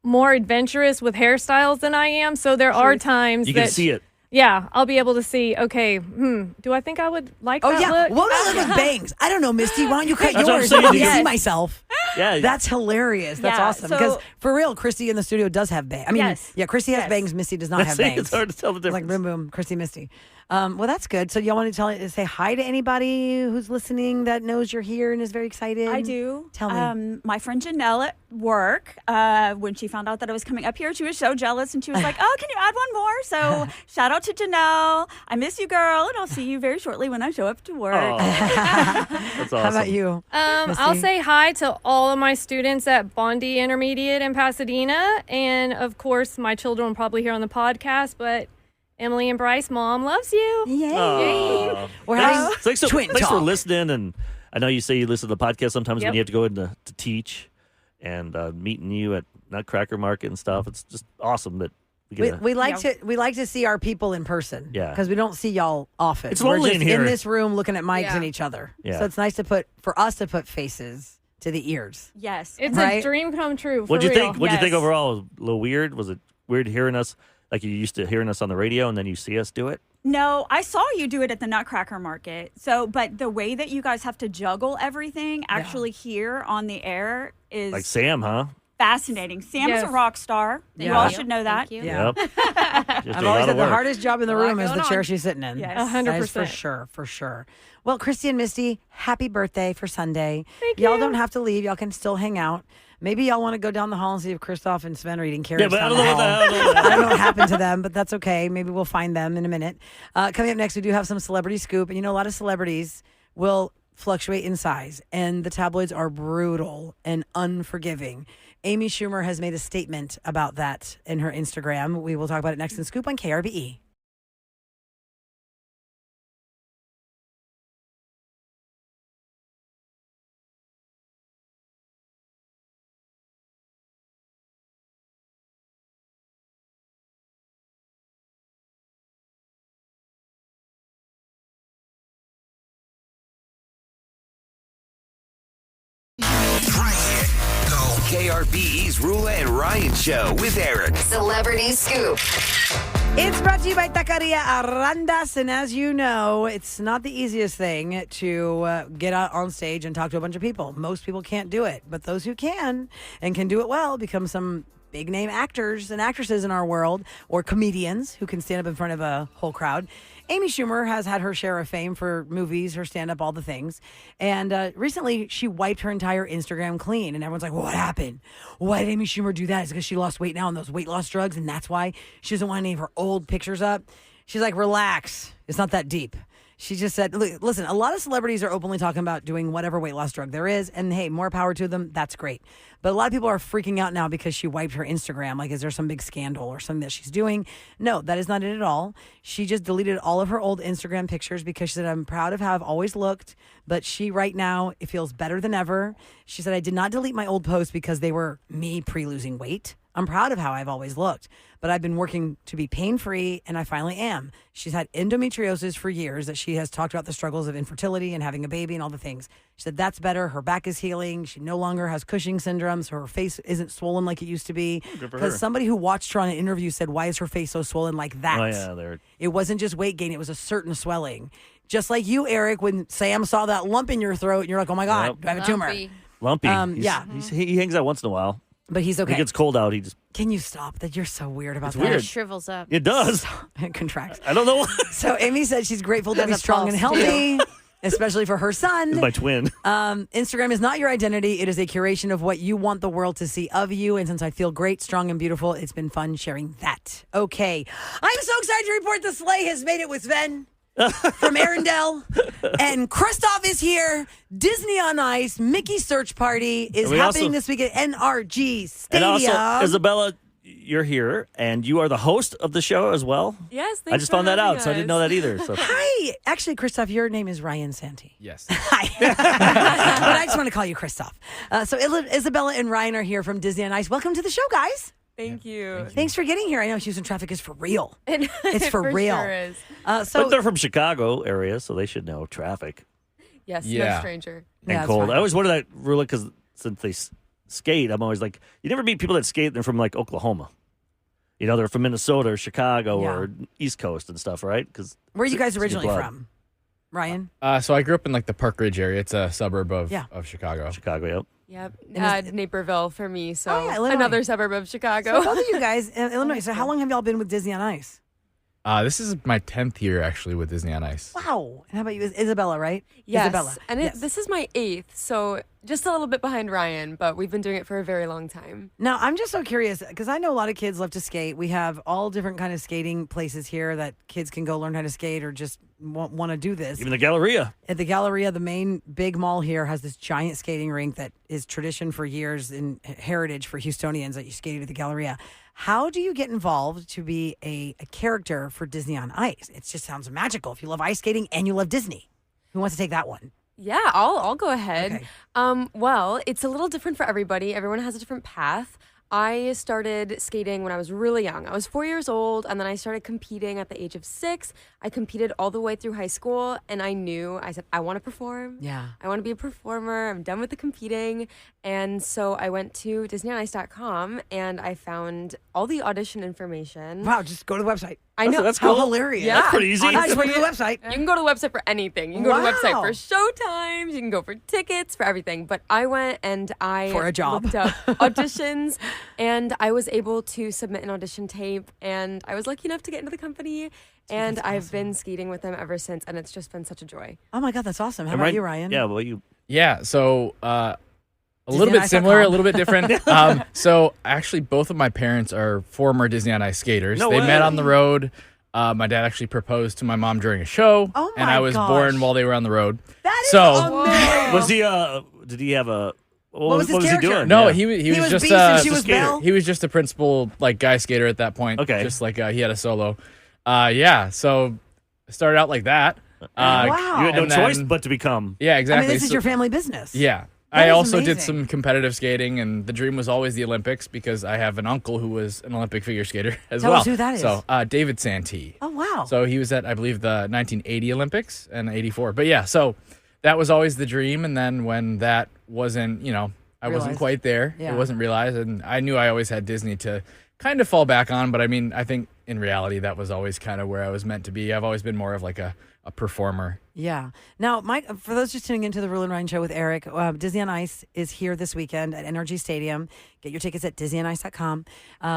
[SPEAKER 8] more adventurous with hairstyles than I am. So there are times
[SPEAKER 4] you
[SPEAKER 8] that
[SPEAKER 4] can see it.
[SPEAKER 8] Yeah, I'll be able to see. Okay, do I think I would like
[SPEAKER 3] Oh
[SPEAKER 8] that
[SPEAKER 3] yeah,
[SPEAKER 8] look?
[SPEAKER 3] what would I look with bangs? I don't know, Misty. Why don't you cut
[SPEAKER 4] That's what I'm
[SPEAKER 3] yours?
[SPEAKER 4] saying.
[SPEAKER 3] Let me
[SPEAKER 4] Yes.
[SPEAKER 3] see myself.
[SPEAKER 4] Yeah.
[SPEAKER 3] That's hilarious. That's
[SPEAKER 5] Yeah,
[SPEAKER 3] awesome.
[SPEAKER 5] so-
[SPEAKER 3] Because for real, Christy in the studio does have bangs. I mean,
[SPEAKER 5] Yes.
[SPEAKER 3] yeah, Christy has
[SPEAKER 5] Yes.
[SPEAKER 3] bangs. Misty does not have bangs.
[SPEAKER 4] It's hard to tell the
[SPEAKER 3] It's
[SPEAKER 4] difference.
[SPEAKER 3] like boom, boom, Christy, Misty. Well, that's good. So y'all want to say hi to anybody who's listening that knows you're here and is very excited?
[SPEAKER 5] I do.
[SPEAKER 3] Tell me.
[SPEAKER 5] My friend Janelle at work, when she found out that I was coming up here, she was so jealous and she was like, "Oh, can you add one more?" So shout out to Janelle. I miss you, girl, and I'll see you very shortly when I show up to work.
[SPEAKER 4] Oh, that's awesome.
[SPEAKER 3] How about you?
[SPEAKER 8] I'll say hi to all of my students at Bondi Intermediate in Pasadena. And of course, my children will probably hear on the podcast, but Emily and Bryce, Mom loves you.
[SPEAKER 3] Yay.
[SPEAKER 4] Aw.
[SPEAKER 3] We're
[SPEAKER 4] Thanks-
[SPEAKER 3] having
[SPEAKER 4] thanks,
[SPEAKER 3] twin
[SPEAKER 4] thanks for
[SPEAKER 3] talk.
[SPEAKER 4] listening. And I know you say you listen to the podcast sometimes when
[SPEAKER 8] Yep.
[SPEAKER 4] you have to go in to teach, and meeting you at Nutcracker Market and stuff. It's just awesome that we get to.
[SPEAKER 3] We like to see our people in person.
[SPEAKER 4] Yeah.
[SPEAKER 3] Because we don't see y'all often.
[SPEAKER 4] It's
[SPEAKER 3] We're
[SPEAKER 4] lonely
[SPEAKER 3] just
[SPEAKER 4] in here.
[SPEAKER 3] this room looking at mics
[SPEAKER 2] Yeah.
[SPEAKER 3] and each other.
[SPEAKER 4] Yeah.
[SPEAKER 3] So it's nice for us to put faces to the ears.
[SPEAKER 5] Yes.
[SPEAKER 8] It's
[SPEAKER 3] Right?
[SPEAKER 8] a dream come true. For
[SPEAKER 4] What'd you
[SPEAKER 8] real.
[SPEAKER 4] think? What'd you think
[SPEAKER 5] Yes.
[SPEAKER 4] overall? A little weird? Was it weird hearing us like you used to hearing us on the radio and then you see us do it?
[SPEAKER 5] No, I saw you do it at the Nutcracker Market. So, but the way that you guys have to juggle everything actually here on the air is
[SPEAKER 4] Like Sam, huh?
[SPEAKER 5] fascinating. Sam is
[SPEAKER 8] Yes.
[SPEAKER 5] a rock star.
[SPEAKER 3] Thank
[SPEAKER 5] You all
[SPEAKER 3] you.
[SPEAKER 5] should know that.
[SPEAKER 2] Thank you.
[SPEAKER 3] Yeah.
[SPEAKER 4] Yep. Just
[SPEAKER 3] I've
[SPEAKER 4] doing a
[SPEAKER 3] always
[SPEAKER 4] lot
[SPEAKER 3] said
[SPEAKER 4] of
[SPEAKER 3] the
[SPEAKER 4] work.
[SPEAKER 3] hardest job in the
[SPEAKER 2] A lot
[SPEAKER 3] room is the
[SPEAKER 2] going
[SPEAKER 3] chair
[SPEAKER 2] on.
[SPEAKER 3] she's sitting in.
[SPEAKER 5] Yes.
[SPEAKER 8] 100%.
[SPEAKER 3] For sure, for sure. Well, Christy and Misty, happy birthday for Sunday.
[SPEAKER 8] Thank
[SPEAKER 3] Y'all
[SPEAKER 8] you.
[SPEAKER 3] don't have to leave. Y'all can still hang out. Maybe y'all want to go down the hall and see if Christoph and Sven are eating carrots.
[SPEAKER 4] Yeah, but I
[SPEAKER 3] down
[SPEAKER 4] don't
[SPEAKER 3] the
[SPEAKER 4] know
[SPEAKER 3] hall.
[SPEAKER 4] what the hell.
[SPEAKER 3] I don't know what happened to them, but that's okay. Maybe we'll find them in a minute. Coming up next, we do have some celebrity scoop. And you know, a lot of celebrities will fluctuate in size, and the tabloids are brutal and unforgiving. Amy Schumer has made a statement about that in her Instagram. We will talk about it next in Scoop on KRBE.
[SPEAKER 1] KRBE's Rula and Ryan Show with Eric.
[SPEAKER 9] Celebrity Scoop.
[SPEAKER 3] It's brought to you by Taqueria Arandas, and as you know, it's not the easiest thing to get out on stage and talk to a bunch of people. Most people can't do it, but those who can and can do it well become some big name actors and actresses in our world, or comedians who can stand up in front of a whole crowd. Amy Schumer has had her share of fame for movies, her stand-up, all the things. And recently, she wiped her entire Instagram clean. And everyone's like, well, what happened? Why did Amy Schumer do that? Is it because she lost weight now on those weight loss drugs? And that's why she doesn't want any of her old pictures up? She's like, relax. It's not that deep. She just said, listen, a lot of celebrities are openly talking about doing whatever weight loss drug there is. And hey, more power to them. That's great. But a lot of people are freaking out now because she wiped her Instagram. Like, is there some big scandal or something that she's doing? No, that is not it at all. She just deleted all of her old Instagram pictures because she said, I'm proud of how I've always looked. But she right now, it feels better than ever. She said, I did not delete my old posts because they were me pre-losing weight. I'm proud of how I've always looked, but I've been working to be pain-free, and I finally am. She's had endometriosis for years, that she has talked about the struggles of infertility and having a baby and all the things. She said that's better. Her back is healing. She no longer has Cushing syndrome, so her face isn't swollen like it used to be.
[SPEAKER 4] Good for
[SPEAKER 3] Because
[SPEAKER 4] her.
[SPEAKER 3] somebody who watched her on an interview said, why is her face so swollen like that?
[SPEAKER 4] Oh, yeah, they're
[SPEAKER 3] It wasn't just weight gain. It was a certain swelling. Just like you, Eric, when Sam saw that lump in your throat, and you're like, oh, my God,
[SPEAKER 4] Yep.
[SPEAKER 3] do I have a tumor?
[SPEAKER 2] Lumpy.
[SPEAKER 4] lumpy.
[SPEAKER 3] Yeah.
[SPEAKER 4] He hangs out once in a while.
[SPEAKER 3] But he's okay.
[SPEAKER 4] When it gets cold out, he just,
[SPEAKER 3] Can you stop that? You're so weird about
[SPEAKER 4] It's
[SPEAKER 3] that.
[SPEAKER 4] weird.
[SPEAKER 2] It shrivels up.
[SPEAKER 4] it does.
[SPEAKER 3] It contracts.
[SPEAKER 4] I don't know why.
[SPEAKER 3] So Amy said she's grateful to
[SPEAKER 2] Has
[SPEAKER 3] be
[SPEAKER 2] a
[SPEAKER 3] strong and
[SPEAKER 2] pulse,
[SPEAKER 3] healthy, especially for her
[SPEAKER 4] It's
[SPEAKER 3] son.
[SPEAKER 4] my twin.
[SPEAKER 3] Instagram is not your identity. It is a curation of what you want the world to see of you. And since I feel great, strong, and beautiful, it's been fun sharing that. Okay. I'm so excited to report the sleigh has made it with Sven from Arendelle. And Christoph is here. Disney on Ice, Mickey Search Party is
[SPEAKER 4] And we
[SPEAKER 3] happening
[SPEAKER 4] also-
[SPEAKER 3] this week at NRG
[SPEAKER 4] And
[SPEAKER 3] Stadium.
[SPEAKER 4] also, Isabella, you're here, and you are the host of the show as well.
[SPEAKER 10] Yes,
[SPEAKER 4] I just found that out, so I didn't know that either. So
[SPEAKER 3] Hi. Actually, Christoph, your name is Ryan Santee.
[SPEAKER 10] Yes.
[SPEAKER 3] Hi. But I just want to call you Christoph. So Isabella and Ryan are here from Disney on Ice. Welcome to the show, guys.
[SPEAKER 10] Thank you.
[SPEAKER 3] Thanks for getting here. I know Houston traffic is for real.
[SPEAKER 10] It's
[SPEAKER 3] It's for real.
[SPEAKER 10] Sure is.
[SPEAKER 4] but
[SPEAKER 3] So
[SPEAKER 4] they're from Chicago area, so they should know traffic
[SPEAKER 10] Yes,
[SPEAKER 11] Yeah.
[SPEAKER 10] no stranger.
[SPEAKER 3] Yeah,
[SPEAKER 4] and
[SPEAKER 3] it's
[SPEAKER 4] cold.
[SPEAKER 3] fine.
[SPEAKER 4] I always wonder that, really, because since they skate, I'm always like, you never meet people that skate, they're from like Oklahoma. You know, they're from Minnesota or Chicago
[SPEAKER 3] Yeah.
[SPEAKER 4] or East Coast and stuff, right? Because
[SPEAKER 3] where are you guys
[SPEAKER 4] it's your
[SPEAKER 3] originally
[SPEAKER 4] blood.
[SPEAKER 3] from? Ryan?
[SPEAKER 11] So I grew up in like the Park Ridge area. It's a suburb of
[SPEAKER 3] Yeah.
[SPEAKER 11] Chicago.
[SPEAKER 4] Chicago, yep.
[SPEAKER 9] Yep. Naperville for me, so
[SPEAKER 3] Illinois.
[SPEAKER 9] another suburb of Chicago.
[SPEAKER 3] So both of you guys in Illinois. So how long have y'all been with Disney on Ice?
[SPEAKER 10] This is my 10th year actually with Disney on Ice.
[SPEAKER 3] Wow. And how about you, Isabella? Right?
[SPEAKER 9] Yes,
[SPEAKER 3] Isabella.
[SPEAKER 9] and
[SPEAKER 3] Yes.
[SPEAKER 9] this is my 8th, so just a little bit behind Ryan, but we've been doing it for a very long time.
[SPEAKER 3] Now, I'm just so curious because I know a lot of kids love to skate. We have all different kind of skating places here that kids can go learn how to skate or just want to do this.
[SPEAKER 4] Even the Galleria.
[SPEAKER 3] At the Galleria, the main big mall here has this giant skating rink that is tradition for years in heritage for Houstonians that you skated at the Galleria. How do you get involved to be a character for Disney on Ice? It just sounds magical. If you love ice skating and you love Disney, who wants to take that one?
[SPEAKER 9] Yeah, I'll go ahead.
[SPEAKER 3] Okay.
[SPEAKER 9] Well, it's a little different for everybody. Everyone has a different path. I started skating when I was really young. I was 4 years old, and then I started competing at the age of 6. I competed all the way through high school, and I said, I want to perform.
[SPEAKER 3] Yeah.
[SPEAKER 9] I want to be a performer. I'm done with the competing. And so I went to DisneyOnIce.com, and I found all the audition information.
[SPEAKER 3] Wow, just go to the website.
[SPEAKER 9] I know.
[SPEAKER 4] That's
[SPEAKER 3] How
[SPEAKER 4] cool.
[SPEAKER 3] hilarious.
[SPEAKER 9] Yeah.
[SPEAKER 4] That's pretty easy.
[SPEAKER 3] I just went to the website.
[SPEAKER 9] You can go to the website for anything. You can go to the website
[SPEAKER 3] Wow.
[SPEAKER 9] for showtimes. You can go for tickets, for everything. But I went and I
[SPEAKER 3] For a job.
[SPEAKER 9] looked up auditions, and I was able to submit an audition tape. And I was lucky enough to get into the company. And I've been skating with them ever since, and it's just been such a joy.
[SPEAKER 3] Oh my God, that's awesome. How
[SPEAKER 4] And
[SPEAKER 3] about you, Ryan?
[SPEAKER 4] Yeah, well, you.
[SPEAKER 10] Yeah, so a little bit
[SPEAKER 3] DisneyOnIce.com.
[SPEAKER 10] similar, a little bit different. So actually, both of my parents are former Disney on Ice skaters.
[SPEAKER 4] No
[SPEAKER 10] They met
[SPEAKER 4] way.
[SPEAKER 10] on the road. My dad actually proposed to my mom during a show,
[SPEAKER 3] Oh
[SPEAKER 10] and
[SPEAKER 3] my
[SPEAKER 10] I was
[SPEAKER 3] gosh.
[SPEAKER 10] born while they were on the road.
[SPEAKER 3] That is
[SPEAKER 10] So-
[SPEAKER 3] amazing.
[SPEAKER 4] Was he, did he have a, what
[SPEAKER 3] was his
[SPEAKER 4] was he
[SPEAKER 3] character?
[SPEAKER 4] doing?
[SPEAKER 10] No,
[SPEAKER 4] Yeah.
[SPEAKER 10] he was
[SPEAKER 3] was
[SPEAKER 10] just
[SPEAKER 3] Beast and she
[SPEAKER 10] a
[SPEAKER 3] was
[SPEAKER 10] skater.
[SPEAKER 3] Belle?
[SPEAKER 10] He was just a principal like guy skater at that point.
[SPEAKER 4] Okay.
[SPEAKER 10] Just like he had a solo. Yeah, so it started out like that.
[SPEAKER 3] Wow.
[SPEAKER 4] You had no
[SPEAKER 10] and
[SPEAKER 4] choice
[SPEAKER 10] then-
[SPEAKER 4] but to become.
[SPEAKER 10] Yeah,
[SPEAKER 3] I
[SPEAKER 10] exactly.
[SPEAKER 3] mean, this is
[SPEAKER 10] So-
[SPEAKER 3] your family business.
[SPEAKER 10] Yeah.
[SPEAKER 3] That
[SPEAKER 10] I
[SPEAKER 3] is
[SPEAKER 10] also did
[SPEAKER 3] amazing.
[SPEAKER 10] some competitive skating, and the dream was always the Olympics because I have an uncle who was an Olympic figure skater as
[SPEAKER 3] Tell
[SPEAKER 10] well.
[SPEAKER 3] us who that is.
[SPEAKER 10] So David Santee.
[SPEAKER 3] Oh, wow.
[SPEAKER 10] So he was at, I believe, the 1980 Olympics and 84. But yeah, so that was always the dream. And then when that wasn't, I wasn't
[SPEAKER 3] Realized.
[SPEAKER 10] quite there.
[SPEAKER 3] Yeah.
[SPEAKER 10] It wasn't realized. And I knew I always had Disney to kind of fall back on. But I mean, I think in reality, that was always kind of where I was meant to be. I've always been more of like a performer.
[SPEAKER 3] Yeah. Now, Mike, for those just tuning into the Rule and Ryan Show with Eric, Disney on Ice is here this weekend at NRG Stadium. Get your tickets at DisneyOnIce.com.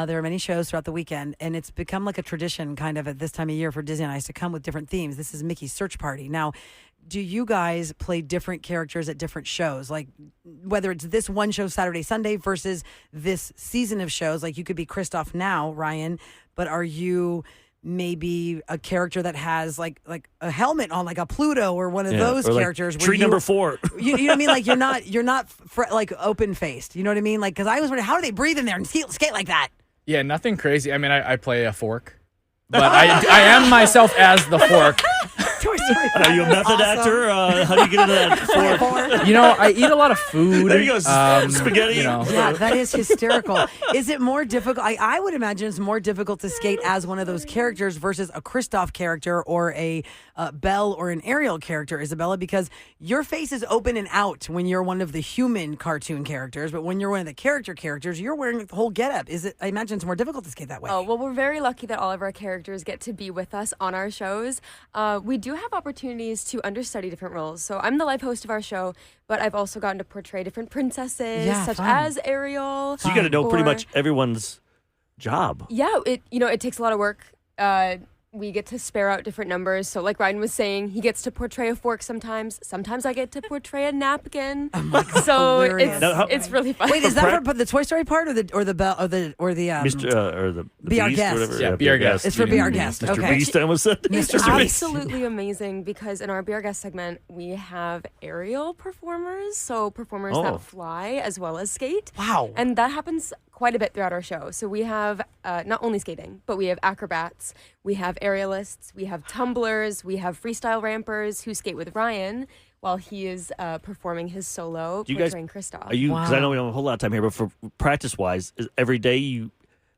[SPEAKER 3] There are many shows throughout the weekend, and it's become like a tradition kind of at this time of year for Disney on Ice to come with different themes. This is Mickey's Search Party. Now, do you guys play different characters at different shows? Like whether it's this one show Saturday, Sunday versus this season of shows, like you could be Kristoff now, Ryan, but are you maybe a character that has like a helmet on, like a Pluto or one of those
[SPEAKER 4] or like
[SPEAKER 3] characters?
[SPEAKER 4] Tree number 4.
[SPEAKER 3] You know what I mean? Like you're not like open faced. You know what I mean? Like because I was wondering how do they breathe in there and skate like that?
[SPEAKER 10] Yeah, nothing crazy. I mean, I play a fork, but I am myself as the fork.
[SPEAKER 3] Toy Story.
[SPEAKER 4] Are you a method
[SPEAKER 3] Awesome.
[SPEAKER 4] actor? How do you get into that fork?
[SPEAKER 10] I eat a lot of food.
[SPEAKER 4] There you go, spaghetti.
[SPEAKER 3] Yeah, that is hysterical. Is it more difficult? I would imagine it's more difficult to skate as one of those characters versus a Kristoff character or a Belle or an Ariel character, Isabella, because your face is open and out when you're one of the human cartoon characters, but when you're one of the characters, you're wearing the whole getup. Is it? I imagine it's more difficult to skate that way.
[SPEAKER 9] Oh, well, we're very lucky that all of our characters get to be with us on our shows. We do have opportunities to understudy different roles. So I'm the live host of our show, but I've also gotten to portray different princesses, such
[SPEAKER 3] fun.
[SPEAKER 9] as Ariel.
[SPEAKER 4] So you got to know pretty
[SPEAKER 9] or-
[SPEAKER 4] much everyone's job.
[SPEAKER 9] Yeah, it takes a lot of work. We get to spare out different numbers. So like Ryan was saying, he gets to portray a fork sometimes. Sometimes I get to portray a napkin. So
[SPEAKER 3] hilarious.
[SPEAKER 9] it's really fun.
[SPEAKER 3] Wait, is that for the Toy Story part or the Belle or the
[SPEAKER 4] Mr. Or the
[SPEAKER 3] Be Our
[SPEAKER 4] Beast,
[SPEAKER 3] Guest.
[SPEAKER 4] or whatever.
[SPEAKER 10] Yeah, Be Our Guest.
[SPEAKER 3] It's for Be Our Guest.
[SPEAKER 4] Mr.
[SPEAKER 3] Okay.
[SPEAKER 4] Beast, I almost said.
[SPEAKER 9] It's
[SPEAKER 3] Mr. Beast.
[SPEAKER 9] absolutely amazing because in our Be Our Guest segment, we have aerial performers, so performers
[SPEAKER 4] Oh.
[SPEAKER 9] that fly as well as skate.
[SPEAKER 3] Wow.
[SPEAKER 9] And that happens quite a bit throughout our show. So we have not only skating, but we have acrobats, we have aerialists, we have tumblers, we have freestyle rampers who skate with Ryan while he is performing his solo,
[SPEAKER 4] Do you guys-
[SPEAKER 9] portraying Kristoff.
[SPEAKER 4] Are you? Because I
[SPEAKER 3] Wow.
[SPEAKER 4] know we don't have a whole lot of time here, but for practice wise, is every day you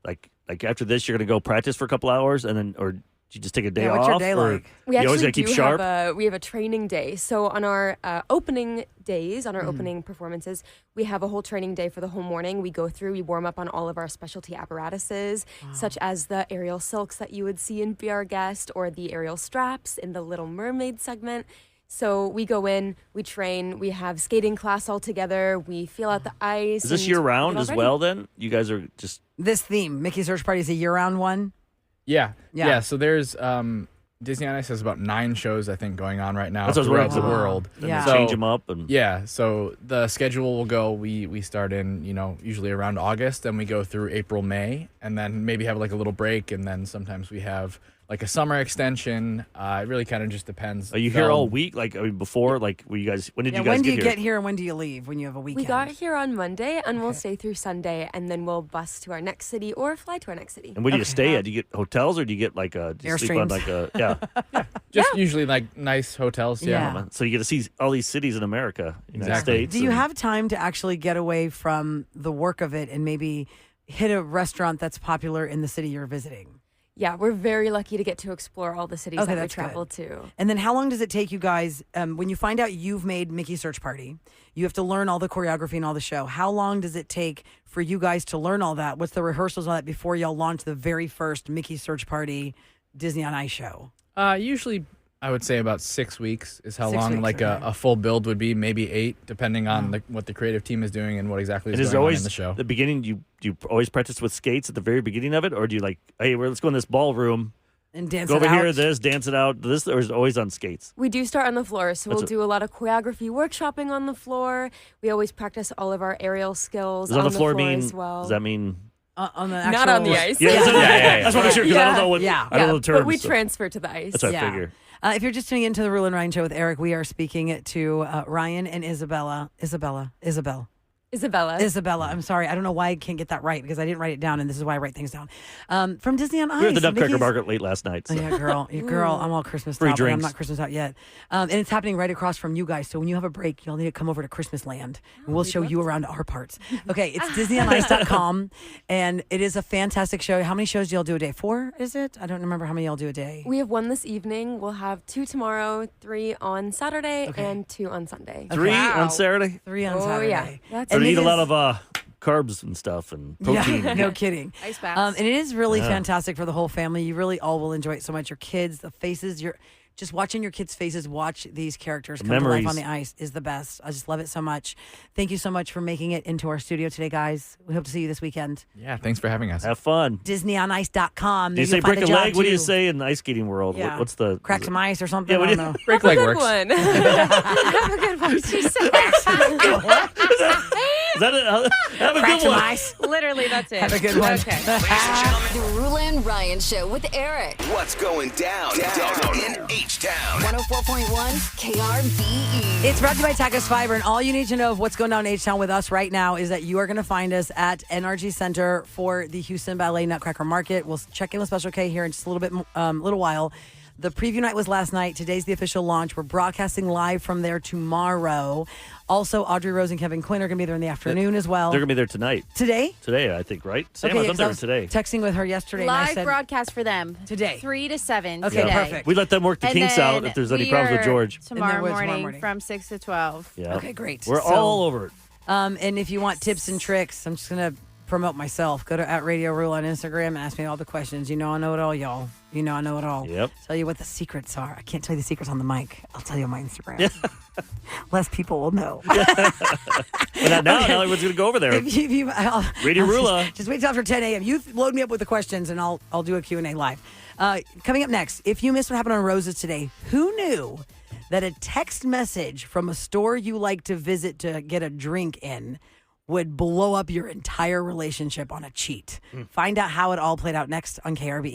[SPEAKER 4] like after this you're gonna go practice for a couple hours and then, or do you just take a day
[SPEAKER 3] Yeah,
[SPEAKER 4] off?
[SPEAKER 3] what's your day
[SPEAKER 4] or
[SPEAKER 3] like?
[SPEAKER 9] We
[SPEAKER 4] you always
[SPEAKER 9] actually
[SPEAKER 4] gotta keep
[SPEAKER 9] do
[SPEAKER 4] sharp.
[SPEAKER 9] we have a training day. So on our opening days, on our opening performances, we have a whole training day for the whole morning. We go through, we warm up on all of our specialty apparatuses, such as the aerial silks that you would see in Be Our Guest or the aerial straps in the Little Mermaid segment. So we go in, we train, we have skating class all together, we feel out the ice.
[SPEAKER 4] Is this
[SPEAKER 9] and
[SPEAKER 4] year round
[SPEAKER 9] get all
[SPEAKER 4] as
[SPEAKER 9] ready.
[SPEAKER 4] well? Then you guys are just
[SPEAKER 3] This theme, Mickey's Search Party, is a year-round one.
[SPEAKER 10] Yeah.
[SPEAKER 3] Yeah.
[SPEAKER 10] So there's Disney on Ice has about 9 shows I think going on right now
[SPEAKER 4] That's what I was
[SPEAKER 10] throughout the
[SPEAKER 4] wondering.
[SPEAKER 10] world.
[SPEAKER 4] Then
[SPEAKER 3] Yeah.
[SPEAKER 4] they
[SPEAKER 10] So-
[SPEAKER 4] change them up and
[SPEAKER 10] Yeah, so the schedule will go. We start in usually around August, then we go through April, May, and then maybe have like a little break, and then sometimes we have like a summer extension. It really kind of just depends.
[SPEAKER 4] Are you here all week? Like before? Like were you guys? When did you guys
[SPEAKER 3] when do you
[SPEAKER 4] get
[SPEAKER 3] get here and when do you leave? When you have a weekend?
[SPEAKER 9] We got here on Monday, and we'll stay through Sunday, and then we'll bus to our next city or fly to our next city.
[SPEAKER 4] And where do you stay at? Do you get hotels or do you get like do you sleep on
[SPEAKER 3] Airstreams.
[SPEAKER 4] like a yeah?
[SPEAKER 10] Just usually like nice hotels. Yeah.
[SPEAKER 3] Yeah.
[SPEAKER 4] So you get to see all these cities in America, United
[SPEAKER 10] Exactly.
[SPEAKER 4] States.
[SPEAKER 3] Do you
[SPEAKER 4] and-
[SPEAKER 3] have time to actually get away from the work of it and maybe hit a restaurant that's popular in the city you're visiting?
[SPEAKER 9] Yeah, we're very lucky to get to explore all the cities
[SPEAKER 3] Okay,
[SPEAKER 9] that we
[SPEAKER 3] that's good.
[SPEAKER 9] travel to.
[SPEAKER 3] And then how long does it take you guys, when you find out you've made Mickey Search Party, you have to learn all the choreography and all the show. How long does it take for you guys to learn all that? What's the rehearsals on that before y'all launch the very first Mickey Search Party Disney on Ice show?
[SPEAKER 10] Usually, I would say about 6 weeks is how
[SPEAKER 3] 6
[SPEAKER 10] long
[SPEAKER 3] weeks,
[SPEAKER 10] like
[SPEAKER 3] okay.
[SPEAKER 10] a full build would be, maybe 8, depending on what the creative team is doing and what exactly is
[SPEAKER 4] And is
[SPEAKER 10] going
[SPEAKER 4] there
[SPEAKER 10] on in
[SPEAKER 4] always
[SPEAKER 10] the show.
[SPEAKER 4] the beginning? Do you always practice with skates at the very beginning of it, or do you like, hey, let's go in this ballroom,
[SPEAKER 3] And dance
[SPEAKER 4] go
[SPEAKER 3] it
[SPEAKER 4] over here,
[SPEAKER 3] out?
[SPEAKER 4] dance it out, this, or is it always on skates?
[SPEAKER 9] We do start on the floor, so
[SPEAKER 4] That's
[SPEAKER 9] we'll do a lot of choreography workshopping on the floor. We always practice all of our aerial skills
[SPEAKER 4] Does on the floor mean?
[SPEAKER 9] as well.
[SPEAKER 4] Does that mean?
[SPEAKER 3] On the actual,
[SPEAKER 9] Not on the ice.
[SPEAKER 4] Yeah,
[SPEAKER 10] yeah.
[SPEAKER 4] That's what I'm sure because I don't know what
[SPEAKER 3] Yeah.
[SPEAKER 4] I don't know the terms.
[SPEAKER 9] but we
[SPEAKER 4] so
[SPEAKER 9] transfer to the ice.
[SPEAKER 4] that's what
[SPEAKER 3] Yeah.
[SPEAKER 4] I figure.
[SPEAKER 3] If you're just tuning into the Rule and Ryan Show with Eric, we are speaking to Ryan and Isabella. Isabella. I'm sorry. I don't know why I can't get that right because I didn't write it down, and this is why I write things down. From Disney on Ice.
[SPEAKER 4] We were at the Nutcracker
[SPEAKER 3] Mickey's-
[SPEAKER 4] Market late last night. So.
[SPEAKER 3] Oh, yeah, girl, I'm all Christmas
[SPEAKER 4] Free
[SPEAKER 3] out, but I'm
[SPEAKER 4] drinks.
[SPEAKER 3] not Christmas out yet. And it's happening right across from you guys. So when you have a break, you'll need to come over to Christmas Land, and we'll show you around our parts. Okay, it's DisneyOnIce.com, and it is a fantastic show. How many shows do y'all do a day? 4, is it? I don't remember how many y'all do a day.
[SPEAKER 9] We have 1 this evening. We'll have 2 tomorrow, 3 on Saturday,
[SPEAKER 3] Okay.
[SPEAKER 9] and 2 on Sunday.
[SPEAKER 4] 3
[SPEAKER 2] Wow.
[SPEAKER 4] on Saturday.
[SPEAKER 3] 3 on
[SPEAKER 9] Oh,
[SPEAKER 3] Saturday.
[SPEAKER 9] yeah. That's
[SPEAKER 4] So
[SPEAKER 3] And
[SPEAKER 4] to
[SPEAKER 3] it
[SPEAKER 4] eat a lot
[SPEAKER 3] is-
[SPEAKER 4] of carbs and stuff and protein.
[SPEAKER 3] Yeah, no kidding.
[SPEAKER 2] Ice baths.
[SPEAKER 3] And it is really
[SPEAKER 4] Yeah.
[SPEAKER 3] fantastic for the whole family. You really all will enjoy it so much. Your kids, the faces, you're just watching your kids' faces watch these characters come to
[SPEAKER 4] memories.
[SPEAKER 3] life on the ice is the best. I just love it so much. Thank you so much for making it into our studio today, guys. We hope to see you this weekend.
[SPEAKER 10] Yeah, thanks for having us.
[SPEAKER 4] Have fun.
[SPEAKER 3] DisneyOnIce.com.
[SPEAKER 4] Do you
[SPEAKER 3] There
[SPEAKER 4] say
[SPEAKER 3] you'll find
[SPEAKER 4] break a
[SPEAKER 3] job,
[SPEAKER 4] leg? What do you
[SPEAKER 3] too.
[SPEAKER 4] say in the ice skating world?
[SPEAKER 3] Yeah.
[SPEAKER 4] What's the
[SPEAKER 3] Crack some ice or something?
[SPEAKER 4] Yeah, what
[SPEAKER 3] I
[SPEAKER 4] do
[SPEAKER 3] don't know.
[SPEAKER 10] Break
[SPEAKER 9] Have
[SPEAKER 10] leg
[SPEAKER 9] a good
[SPEAKER 10] works.
[SPEAKER 9] one. Have a good one. She said.
[SPEAKER 4] Is that it? Have a
[SPEAKER 3] Crack
[SPEAKER 4] good
[SPEAKER 3] some
[SPEAKER 4] one.
[SPEAKER 3] ice.
[SPEAKER 2] Literally, that's it.
[SPEAKER 3] Have a good one.
[SPEAKER 2] Okay.
[SPEAKER 1] Ladies and gentlemen,
[SPEAKER 11] The Rule and Ryan Show with Eric.
[SPEAKER 1] what's going down in H-Town?
[SPEAKER 11] 104.1 KRVE.
[SPEAKER 3] It's brought to you by Tacos Fiber, and all you need to know of what's going down in H-Town with us right now is that you are going to find us at NRG Center for the Houston Ballet Nutcracker Market. We'll check in with Special K here in just a little while. The preview night was last night. Today's the official launch. We're broadcasting live from there tomorrow. Also, Audrey Rose and Kevin Quinn are going to be there in the afternoon as well.
[SPEAKER 4] They're gonna be there tonight.
[SPEAKER 3] Today?
[SPEAKER 4] Today, I think, right? Sam, I
[SPEAKER 3] Okay,
[SPEAKER 4] thought they were
[SPEAKER 3] 'cause
[SPEAKER 4] today.
[SPEAKER 3] texting with her yesterday. and I
[SPEAKER 2] Live
[SPEAKER 3] said,
[SPEAKER 2] broadcast for them
[SPEAKER 3] Today.
[SPEAKER 2] 3 to 7
[SPEAKER 3] Okay,
[SPEAKER 2] today.
[SPEAKER 3] perfect.
[SPEAKER 4] We let them work the
[SPEAKER 2] And
[SPEAKER 4] kinks out
[SPEAKER 2] then
[SPEAKER 4] if there's any
[SPEAKER 2] we
[SPEAKER 4] problems with
[SPEAKER 2] are
[SPEAKER 4] George.
[SPEAKER 2] Tomorrow
[SPEAKER 3] tomorrow
[SPEAKER 2] morning,
[SPEAKER 3] morning.
[SPEAKER 2] from 6 to 12.
[SPEAKER 4] Yeah.
[SPEAKER 3] Okay, great.
[SPEAKER 4] We're
[SPEAKER 3] So-
[SPEAKER 4] all over it.
[SPEAKER 3] And if you want tips and tricks, I'm just going to promote myself. Go to @RadioRule on Instagram and ask me all the questions. You know I know it all, y'all. You know I know it all.
[SPEAKER 4] Yep.
[SPEAKER 3] Tell you what the secrets are. I can't tell you the secrets on the mic. I'll tell you on my Instagram. Less people will know.
[SPEAKER 4] But now everyone's gonna go over there. Radio Rula.
[SPEAKER 3] Just wait till after 10 a.m. You load me up with the questions, and I'll do a Q&A live. Coming up next, if you missed what happened on Roses today, who knew that a text message from a store you like to visit to get a drink in would blow up your entire relationship on a cheat? Find out how it all played out next on KRBE.